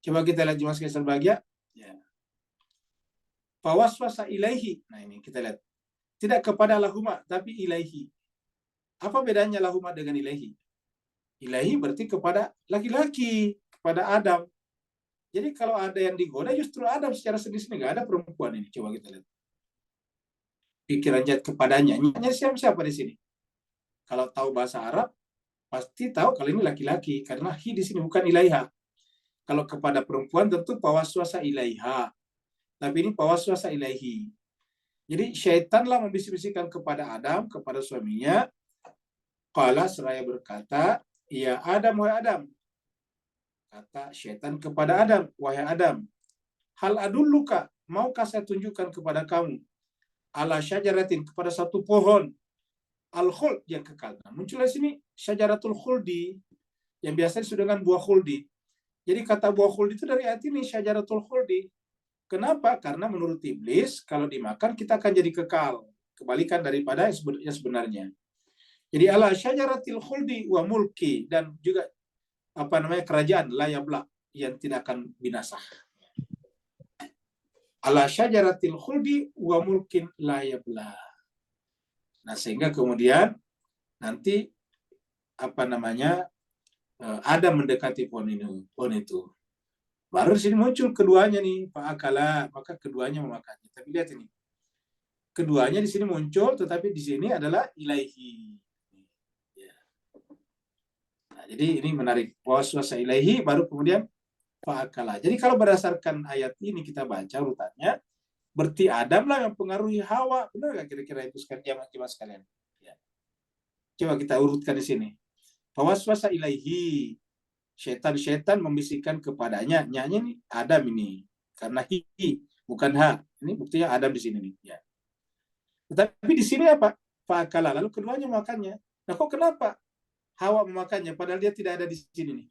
Coba kita lihat Jumat Kesal Bahagia. Ya. Fawaswasa ilaihi. Nah, ini kita lihat. Tidak kepada lahuma, tapi ilaihi. Apa bedanya lahuma dengan ilaihi? Ilaihi berarti kepada laki-laki, kepada Adam. Jadi kalau ada yang digoda, justru Adam secara sendiri-sendiri. Nggak ada perempuan ini. Coba kita lihat. Pikiran jahat kepadanya. Nyanya siapa di sini? Kalau tahu bahasa Arab, pasti tahu kalau ini laki-laki. Karena hi di sini bukan ilaiha. Kalau kepada perempuan tentu pawaswasa ilaiha. Tapi ini pawaswasa ilaihi. Jadi syaitanlah membisik-bisikkan kepada Adam, kepada suaminya. Qala seraya berkata, ya Adam, wahai Adam. Kata syaitan kepada Adam, wahai Adam. Hal adulluka, maukah saya tunjukkan kepada kamu? Ala syajaratin, kepada satu pohon. Al-khuld yang kekal. Nah, muncul di sini syajaratul khuldi, yang biasa disebut dengan buah khuldi. Jadi kata buah khuldi itu dari ayat ini, syajaratul khuldi. Kenapa? Karena menurut iblis, kalau dimakan kita akan jadi kekal. Kebalikan daripada yang sebenarnya. Jadi ala syajaratil khuldi wa mulki, dan juga kerajaan la yabla, yang tidak akan binasa. Ala syajaratil khuldi wa mulkin la yabla. Nah, sehingga kemudian nanti ada mendekati pohon itu. Baru di sini muncul keduanya nih, fa'akala, maka keduanya memakannya. Tapi lihat ini. Keduanya di sini muncul, tetapi di sini adalah ilaihi. Ya. Nah, jadi ini menarik. Waswasa ilaihi, baru kemudian fa'akala. Jadi kalau berdasarkan ayat ini kita baca urutannya, berarti Adam lah yang pengaruhi Hawa. Benar nggak kira-kira itu jemaah sekalian? Ya. Coba kita urutkan di sini. Fawaswasa ilaihi, syaitan membisikkan kepadanya, nyanyi nih Adam ini, karena hi bukan ha. Ini buktinya Adam di sini nih. Ya. Tetapi di sini apa? Fakala, lalu keduanya makannya. Nah kok kenapa Hawa memakannya padahal dia tidak ada di sini nih?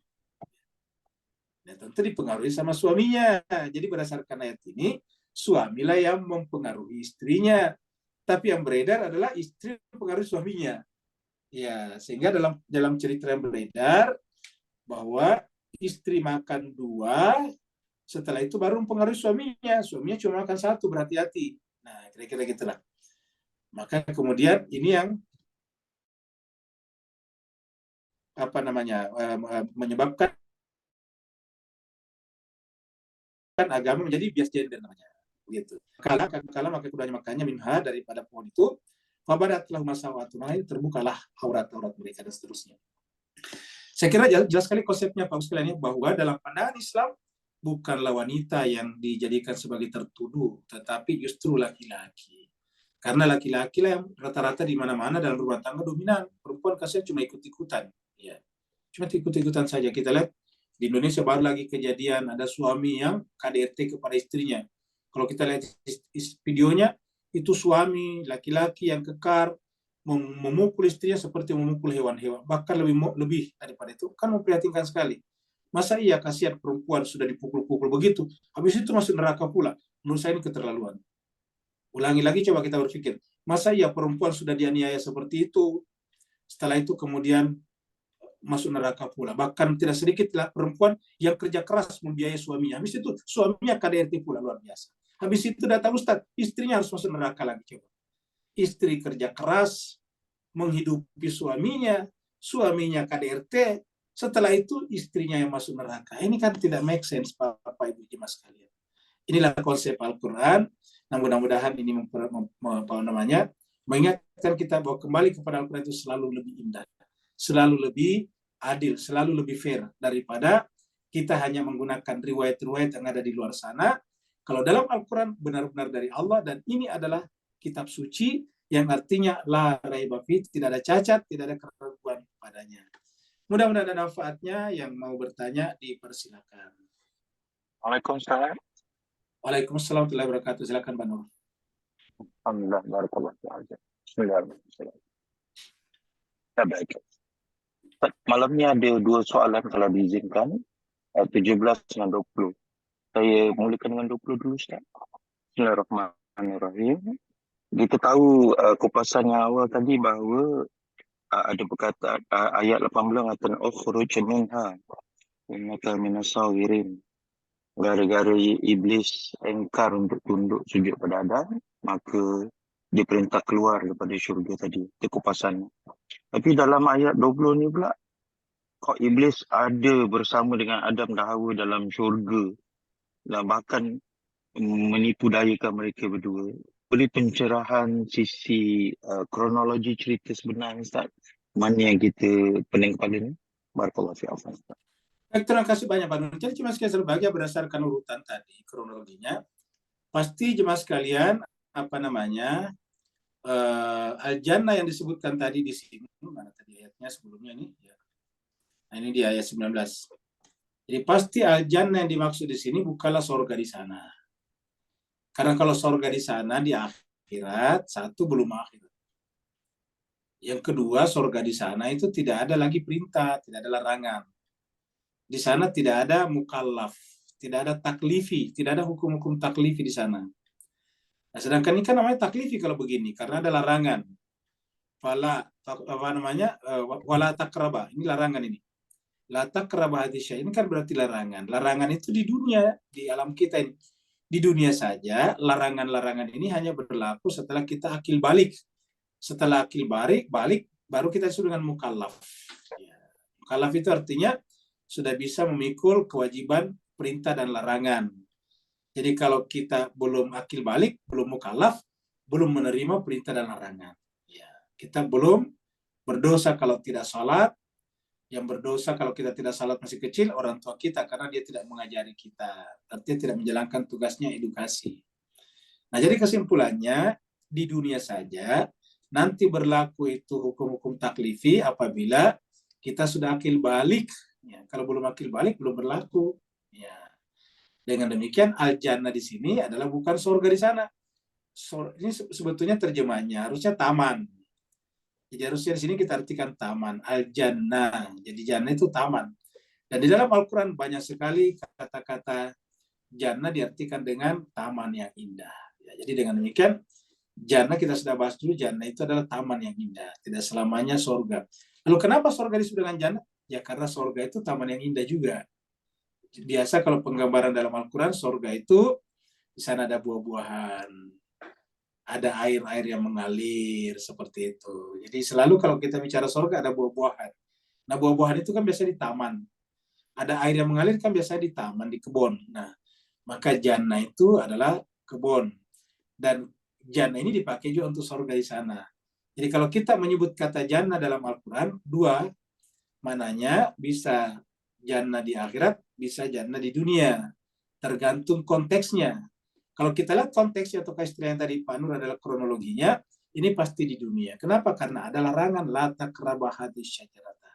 Nah, tentu dipengaruhi sama suaminya. Jadi berdasarkan ayat ini, suamilah yang mempengaruhi istrinya. Tapi yang beredar adalah istri mempengaruhi suaminya. Ya, sehingga dalam cerita yang beredar bahwa istri makan 2, setelah itu baru mempengaruhi suaminya. Suaminya cuma makan 1, berhati-hati. Nah, kira-kira gitulah. Maka kemudian ini yang menyebabkan agama menjadi bias gender namanya. Begitu. Kala maka keduanya makannya minha daripada pohon itu, fabadatlah masawatu, terbukalah aurat-aurat mereka dan seterusnya. Saya kira jelas sekali konsepnya Pak Ustaz ini, bahwa dalam pandangan Islam bukanlah wanita yang dijadikan sebagai tertuduh, tetapi justru laki-laki. Karena laki-laki lah yang rata-rata di mana-mana dalam rumah tangga dominan. Perempuan kasihan cuma ikut-ikutan. Ya. Cuma ikut-ikutan saja. Kita lihat di Indonesia baru lagi kejadian ada suami yang KDRT kepada istrinya. Kalau kita lihat videonya, itu suami laki-laki yang kekar memukul istrinya seperti memukul hewan-hewan, bahkan lebih daripada itu. Kan memprihatinkan sekali. Masa iya kasihan perempuan sudah dipukul-pukul begitu, habis itu masuk neraka pula? Menurut saya ini keterlaluan. Ulangi lagi, coba kita berpikir, masa iya perempuan sudah dianiaya seperti itu, setelah itu kemudian masuk neraka pula? Bahkan tidak sedikit lah perempuan yang kerja keras membiayai suaminya, habis itu suaminya KDRT pula, luar biasa. Habis itu datang Ustadz, istrinya harus masuk neraka lagi. Coba, istri kerja keras menghidupi suaminya, suaminya KDRT, setelah itu istrinya yang masuk neraka. Ini kan tidak make sense, Bapak Ibu jemaah sekalian. Inilah konsep Al-Quran. Nah, mudah-mudahan ini mengingatkan kita bahwa kembali kepada Al-Quran itu selalu lebih indah, selalu lebih adil, selalu lebih fair daripada kita hanya menggunakan riwayat-riwayat yang ada di luar sana. Kalau dalam Al-Quran benar-benar dari Allah, dan ini adalah kitab suci yang artinya la raiba fi, tidak ada cacat, tidak ada keraguan padanya. Mudah-mudahan ada manfaatnya. Yang mau bertanya dipersilakan.
Waalaikumsalam.
Waalaikumsalam warahmatullahi wabarakatuh. Silakan Pak Nur.
Alhamdulillah, barakallah. Bismillahirrahmanirrahim. Ya, baik. Malam ni ada 2 soalan kalau diizinkan, 17 dan 20. Saya mulakan dengan 20 dulu, Ustaz. Bismillahirrahmanirrahim. Kita tahu kupasan yang awal tadi bahawa ada perkataan ayat 18 akan ukhruj minha innaka minasawirin. Gara-gara iblis engkar untuk tunduk sujud pada Adam, maka diperintah keluar daripada syurga tadi. Itu kupasan. Tapi dalam ayat 20 ni pula, kok iblis ada bersama dengan Adam dan Hawa dalam syurga dan bahkan menipu dayakan mereka berdua. Beri pencerahan sisi kronologi cerita sebenar, Ustaz. Mana yang kita pening kepala ni? Barakallahu fi'afan.
Baik, terima kasih banyak Pak Nur. Jadi jemaah sekalian sebagai berdasarkan urutan tadi, kronologinya, pasti jemaah sekalian, Al-Jannah yang disebutkan tadi di sini, mana tadi ayatnya sebelumnya nih? Ya. Nah, ini di ayat 19. Jadi pasti Al-Jannah yang dimaksud di sini bukanlah surga di sana. Karena kalau surga di sana di akhirat, satu belum akhirat. Yang kedua, surga di sana itu tidak ada lagi perintah, tidak ada larangan. Di sana tidak ada mukallaf, tidak ada taklifi, tidak ada hukum-hukum taklifi di sana. Nah, sedangkan ini kan namanya taklifi kalau begini, karena ada larangan. Wala takraba, ini larangan ini. La takraba hadis syai, ini kan berarti larangan. Larangan itu di dunia, di alam kita ini. Di dunia saja, larangan-larangan ini hanya berlaku setelah kita akil balik. Setelah akil balik, baru kita disebut dengan mukallaf. Ya. Mukallaf itu artinya sudah bisa memikul kewajiban perintah dan larangan. Jadi kalau kita belum akil balik, belum mukallaf, belum menerima perintah dan larangan. Ya. Kita belum berdosa kalau tidak salat. Yang berdosa kalau kita tidak salat masih kecil, orang tua kita, karena dia tidak mengajari kita. Artinya tidak menjalankan tugasnya edukasi. Nah, jadi kesimpulannya di dunia saja nanti berlaku itu hukum-hukum taklifi apabila kita sudah akil balik. Ya, kalau belum akil balik belum berlaku. Ya. Dengan demikian al-jannah di sini adalah bukan surga di sana. Ini sebetulnya terjemahnya harusnya taman. Jadi harusnya di sini kita artikan taman, al-jannah. Jadi jannah itu taman. Dan di dalam Al-Quran banyak sekali kata-kata jannah diartikan dengan taman yang indah. Ya, jadi dengan demikian, jannah kita sudah bahas dulu, jannah itu adalah taman yang indah. Tidak selamanya surga. Lalu kenapa surga disebut dengan jannah? Ya karena surga itu taman yang indah juga. Biasa kalau penggambaran dalam Al-Quran, surga itu di sana ada buah-buahan, ada air-air yang mengalir, seperti itu. Jadi selalu kalau kita bicara surga ada buah-buahan. Nah, buah-buahan itu kan biasanya di taman. Ada air yang mengalir kan biasanya di taman, di kebun. Nah, maka jannah itu adalah kebun. Dan jannah ini dipakai juga untuk surga di sana. Jadi kalau kita menyebut kata jannah dalam Al-Quran, dua mananya, bisa jannah di akhirat, bisa jannah di dunia. Tergantung konteksnya. Kalau kita lihat konteksnya atau istilah yang tadi Pak Nur adalah kronologinya, ini pasti di dunia. Kenapa? Karena ada larangan la taqrabu hadhihi syajarata.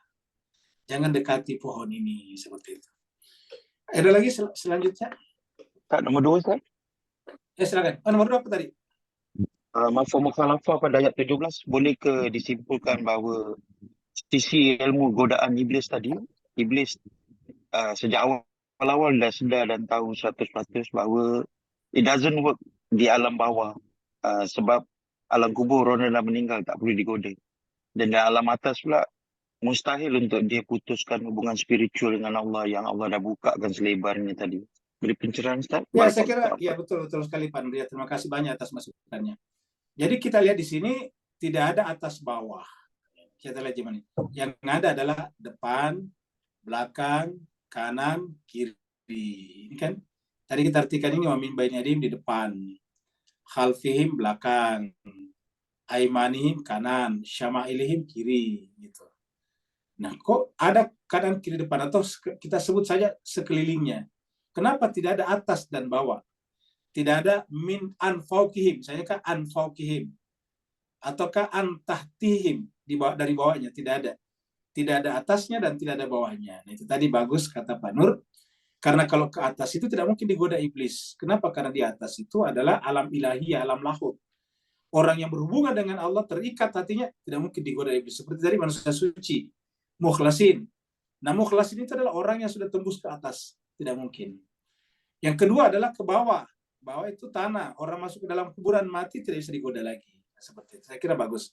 Jangan dekati pohon ini, seperti itu. Ada lagi selanjutnya?
Tak, nomor 2 Ustaz.
Silakan. Nomor 2 apa tadi?
Mafhum mukhalafah pada ayat 17, boleh ke disimpulkan bahawa sisi ilmu godaan iblis tadi, iblis sejak awal-awal dah sedar dan tahu 100% bahawa it doesn't work di alam bawah, sebab alam kubur orang dah meninggal, tak boleh digoda. Dan di alam atas pula mustahil untuk dia putuskan hubungan spiritual dengan Allah yang Allah dah bukakan selebarnya tadi. Beri pencerahan Ustaz?
Ya, saya kira ya betul sekali Pak Nur. Terima kasih banyak atas masukannya. Jadi kita lihat di sini tidak ada atas bawah. Kita lihat gimana. Yang ada adalah depan, belakang, kanan, kiri. Ini kan tadi kita artikan ini wa min baini adim di depan, khalfihim belakang, aimanihim kanan, syama'ilihim kiri gitu. Nah, kok ada kanan kiri depan atau kita sebut saja sekelilingnya. Kenapa tidak ada atas dan bawah? Tidak ada min anfaukihim, misalnya kan anfaukihim, ataukah antahtihim dari bawahnya, tidak ada. Tidak ada atasnya dan tidak ada bawahnya. Nah, itu tadi bagus kata Pak Nur. Karena kalau ke atas itu tidak mungkin digoda iblis. Kenapa? Karena di atas itu adalah alam ilahi, alam lahut. Orang yang berhubungan dengan Allah terikat hatinya, tidak mungkin digoda iblis. Seperti tadi manusia suci, mukhlasin. Nah, mukhlasin itu adalah orang yang sudah tembus ke atas. Tidak mungkin. Yang kedua adalah ke bawah. Bawah itu tanah. Orang masuk ke dalam kuburan mati tidak bisa digoda lagi. Seperti itu. Saya kira bagus.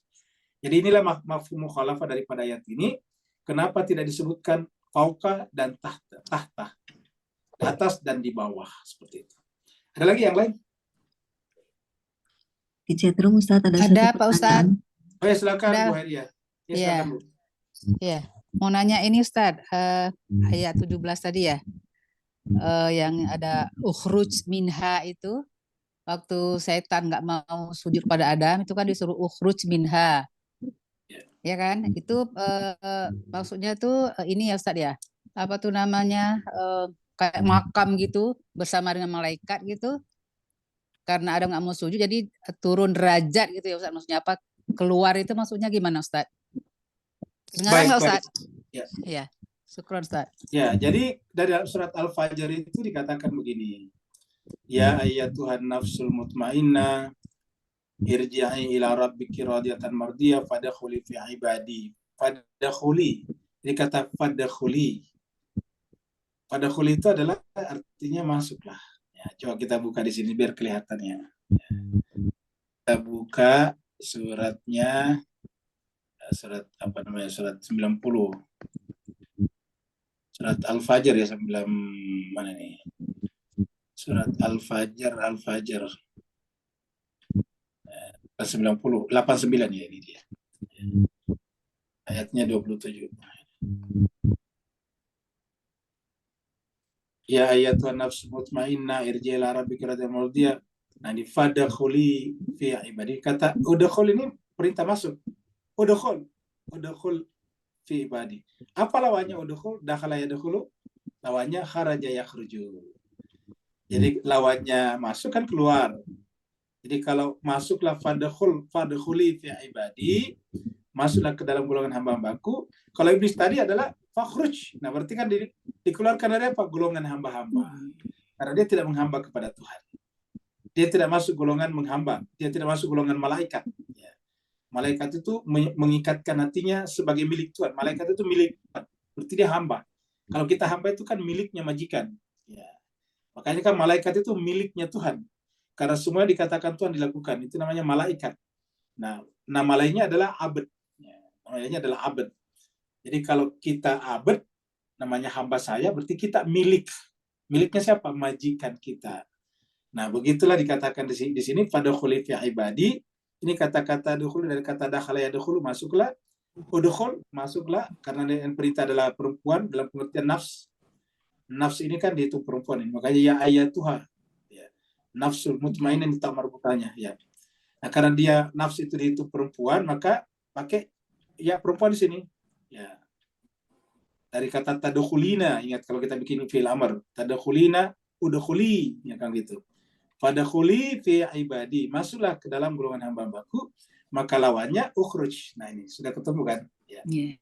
Jadi inilah mafhum mukhalafah daripada ayat ini. Kenapa tidak disebutkan fauqa dan tahta. Di atas dan di bawah. Seperti itu. Ada lagi yang lain?
Di chatroom Ustaz ada satu
Pak Ustaz.
Oh ya, silakan
Ada.
Bu Heria. Ya,
Iya.
silakan Bu.
Iya. Mau nanya ini Ustaz, ayat 17 tadi ya. Yang ada ukhruj minha itu, waktu setan nggak mau sujud pada Adam itu kan disuruh ukhruj minha, ya kan? Itu maksudnya tuh ini ya Ustaz ya, apa tuh namanya, kayak makam gitu bersama dengan malaikat gitu, karena Adam nggak mau sujud jadi turun derajat gitu ya Ustaz. Maksudnya apa? Keluar itu maksudnya gimana Ustaz? Dengar nggak Ustaz?
Ya.
Iya. Syukron Ustaz.
Ya, jadi dari surat Al-Fajr itu dikatakan begini. Ya ayyatuhan nafsul mutmainnah irji'i ila rabbiki radiyatan mardiyah fadkhuli fi ibadi. Fadkhuli. Jadi kata fadkhuli. Fadkhuli itu adalah artinya masuklah. Ya, coba kita buka di sini biar kelihatannya. Ya. Kita buka suratnya, surat apa namanya? Surat 90. Surat Al-Fajr ya, sebelum mana nih? Surat Al-Fajr 90, 89 ya ini dia. Ayatnya 27. Ya ayyatuhan nafsu mutmainnah irji'i ila rabbiki radiyatan mardiyah. Nah, di fadkhuli fi ibadi, kata udkhul ini perintah masuk. Udkhul fi ibadi. Apa lawannya udkhul? Dakhala yadkhulu. Lawannya kharaja yakhruju. Jadi lawannya masuk kan keluar. Jadi kalau masuklah fadkhuli fi ibadi, masuklah ke dalam golongan hamba-hambaku. Kalau iblis tadi adalah fakhruj. Nah, berarti kan dikeluarkan dari apa? Golongan hamba-hamba. Karena dia tidak menghamba kepada Tuhan. Dia tidak masuk golongan menghamba. Dia tidak masuk golongan malaikat. Ya. Malaikat itu mengikatkan hatinya sebagai milik Tuhan. Malaikat itu milik Tuhan. Berarti dia hamba. Kalau kita hamba itu kan miliknya majikan. Ya. Makanya kan malaikat itu miliknya Tuhan. Karena semua dikatakan Tuhan dilakukan. Itu namanya malaikat. Nah, nama lainnya adalah abd. Ya. Namanya adalah abd. Jadi kalau kita abd, namanya hamba saya, berarti kita milik. Miliknya siapa? Majikan kita. Nah, begitulah dikatakan di sini fadkhuli fi ibadi. Ini kata-kata dukhul dari kata dakhala yadkhulu, masuklah. Udkhul, masuklah, karena yang perintah adalah perempuan dalam pengertian nafs. Nafs ini kan dihitung perempuan ini. Makanya ya ayatuha. Ya. Nafsul mutmainnah ini tak marbutannya, ya. Nah, karena dia nafs itu dihitung perempuan, maka pakai ya perempuan di sini. Ya. Dari kata tadkhulina, ingat kalau kita bikin fi'il amr, tadkhulina udkhuli, ya kan gitu. Fadkhuli fi ibadi, masuklah ke dalam golongan hamba-hambaku, maka lawannya ukhruj. Nah, ini sudah ketemu kan? Ya.
Yeah.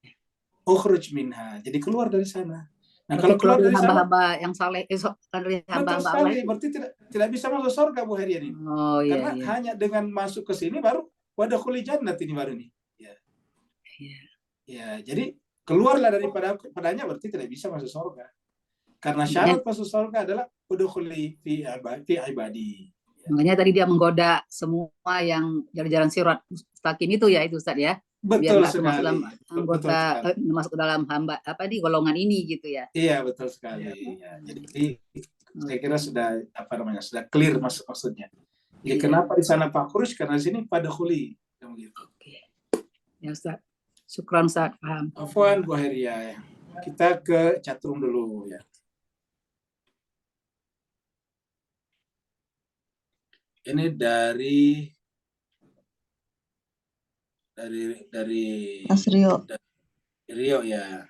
Ukhruj minha. Jadi keluar dari sana. Nah,
Berarti
kalau keluar dari sana,
hamba-hamba yang saleh, dari
betul
hamba-hamba
sekali.
Allah.
Berarti tidak bisa masuk surga, Bu Herian ini.
Oh iya,
Karena
iya.
hanya dengan masuk ke sini baru wadkhuli jannat ini baru nih. Ya.
Iya.
Ya, jadi keluarlah padanya berarti tidak bisa masuk surga. Karena syarat masuk surga adalah udkhuli fi ibadi. Ya.
Makanya tadi dia menggoda semua yang jalan-jalan sirat mustaqim itu ya, itu Ustaz ya. Biar
Betul
nggak termasuk
sekali.
dalam
Betul
anggota,
sekali.
masuk ke dalam hamba apa di golongan ini gitu ya.
Iya, betul sekali. Ya. Jadi saya kira sudah sudah clear maksudnya. Jadi
Iya.
kenapa di sana fakhruj? Karena di sini fadkhuli. Gitu.
Oke. Ya Ustaz. Syukran Ustaz, paham.
Afwan Bu Heria. Kita ke chatroom dulu ya. Ini dari
Mas Rio.
Rio ya.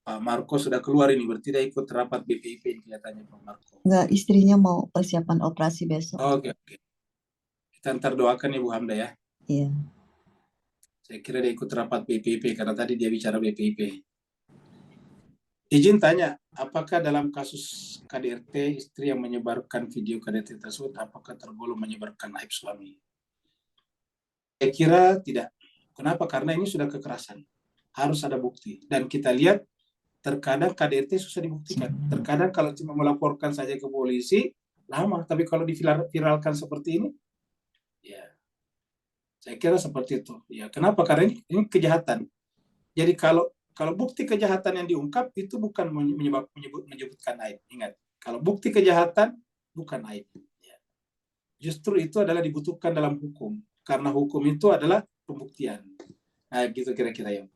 Pak Marco sudah keluar ini, berarti dia ikut rapat BPIP ini kelihatannya Pak Marco.
Enggak, istrinya mau persiapan operasi besok.
Oke. Kita ntar doakan Ibu Hamda ya.
Iya.
Saya kira dia ikut rapat BPIP karena tadi dia bicara BPIP. Izin tanya, apakah dalam kasus KDRT istri yang menyebarkan video KDRT tersebut apakah tergolong menyebarkan aib suami? Saya kira tidak. Kenapa? Karena ini sudah kekerasan. Harus ada bukti. Dan kita lihat terkadang KDRT susah dibuktikan. Terkadang kalau cuma melaporkan saja ke polisi lama, tapi kalau diviralkan seperti ini, ya saya kira seperti itu. Ya, kenapa? Karena ini kejahatan. Jadi kalau bukti kejahatan yang diungkap itu bukan menyebutkan aib. Ingat, kalau bukti kejahatan bukan aib. Ya. Justru itu adalah dibutuhkan dalam hukum. Karena hukum itu adalah pembuktian. Nah, gitu kira-kira ya.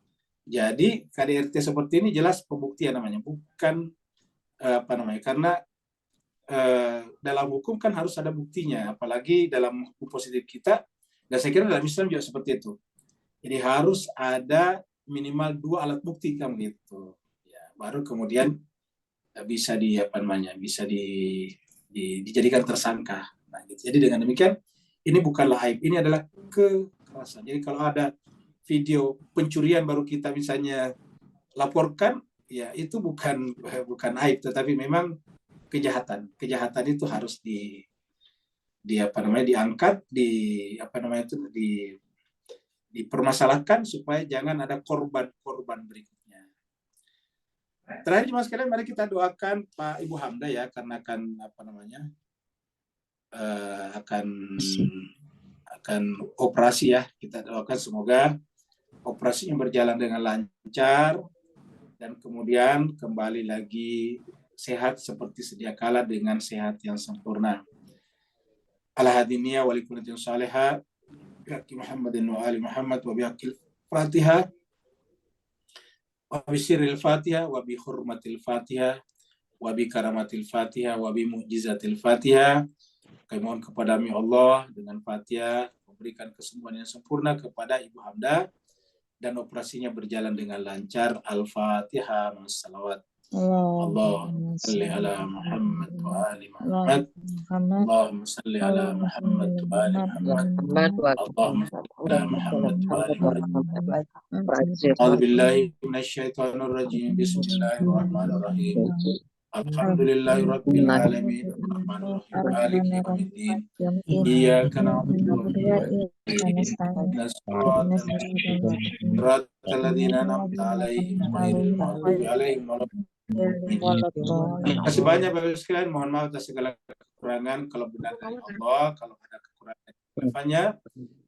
Jadi KDRT seperti ini jelas pembuktian namanya, bukan karena dalam hukum kan harus ada buktinya, apalagi dalam hukum positif kita, dan saya kira dalam Islam juga seperti itu. Jadi harus ada minimal 2 alat bukti kan gitu. Ya, baru kemudian bisa dijadikan tersangka. Nah, gitu. Jadi dengan demikian ini bukanlah aib, ini adalah kekerasan. Jadi kalau ada video pencurian baru kita misalnya laporkan, ya itu bukan aib, tetapi memang kejahatan. Kejahatan itu harus diangkat, dipermasalahkan supaya jangan ada korban berikutnya. Terakhir Mas sekalian, mari kita doakan Pak Ibu Hamda ya, karena akan operasi ya. Kita doakan semoga operasinya berjalan dengan lancar dan kemudian kembali lagi sehat seperti sedia kala dengan sehat yang sempurna. Al-hadiniya wa likullitin salihah bi Muhammadin wa ali Muhammad wa bihaqqil Fatihah wa bi sirril Fatihah wa bi hurmatil Fatihah wa bi karamatil Fatihah wa bi mu'jizatil Fatihah. Kami mohon kepada-Mu Allah dengan Fatihah memberikan kesembuhan yang sempurna kepada Ibu Hamda dan operasinya berjalan dengan lancar. Al-Fatihah. Salawat. اللهم صل على محمد وآل محمد اللهم صل على محمد وآل محمد اللهم صل على محمد وآل محمد أعوذ بالله من الشيطان الرجيم بسم الله الرحمن الرحيم الحمد لله رب العالمين الرحمن الرحيم مالك يوم الدين إياك نعبد وإياك نستعين صراط المستقيم صراط الذين أنعمت عليهم غير المغضوب عليهم ولا الضالين. Terima kasih banyak Bapak Ibu sekalian. Mohon maaf atas segala kekurangan. Kalau benar dari Allah, kalau ada kekurangan Al-Fatihah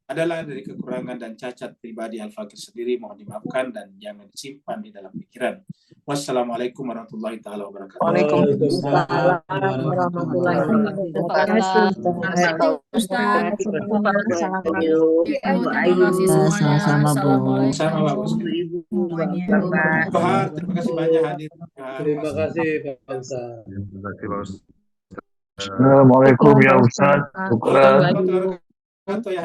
adalah dari kekurangan dan cacat pribadi Al-Fakir sendiri, mohon dimaafkan dan jangan disimpan di dalam pikiran. Wassalamualaikum warahmatullahi taala wabarakatuh.
Waalaikumsalam warahmatullahi wabarakatuh.
Sama-sama, Bu.
Sama Bapak sekalian. Bahar, terima kasih banyak hadir.
Terima kasih Pak Ustaz.
Assalamualaikum ya Ustaz.
Warahmatullahi wabarakatuh. Ya.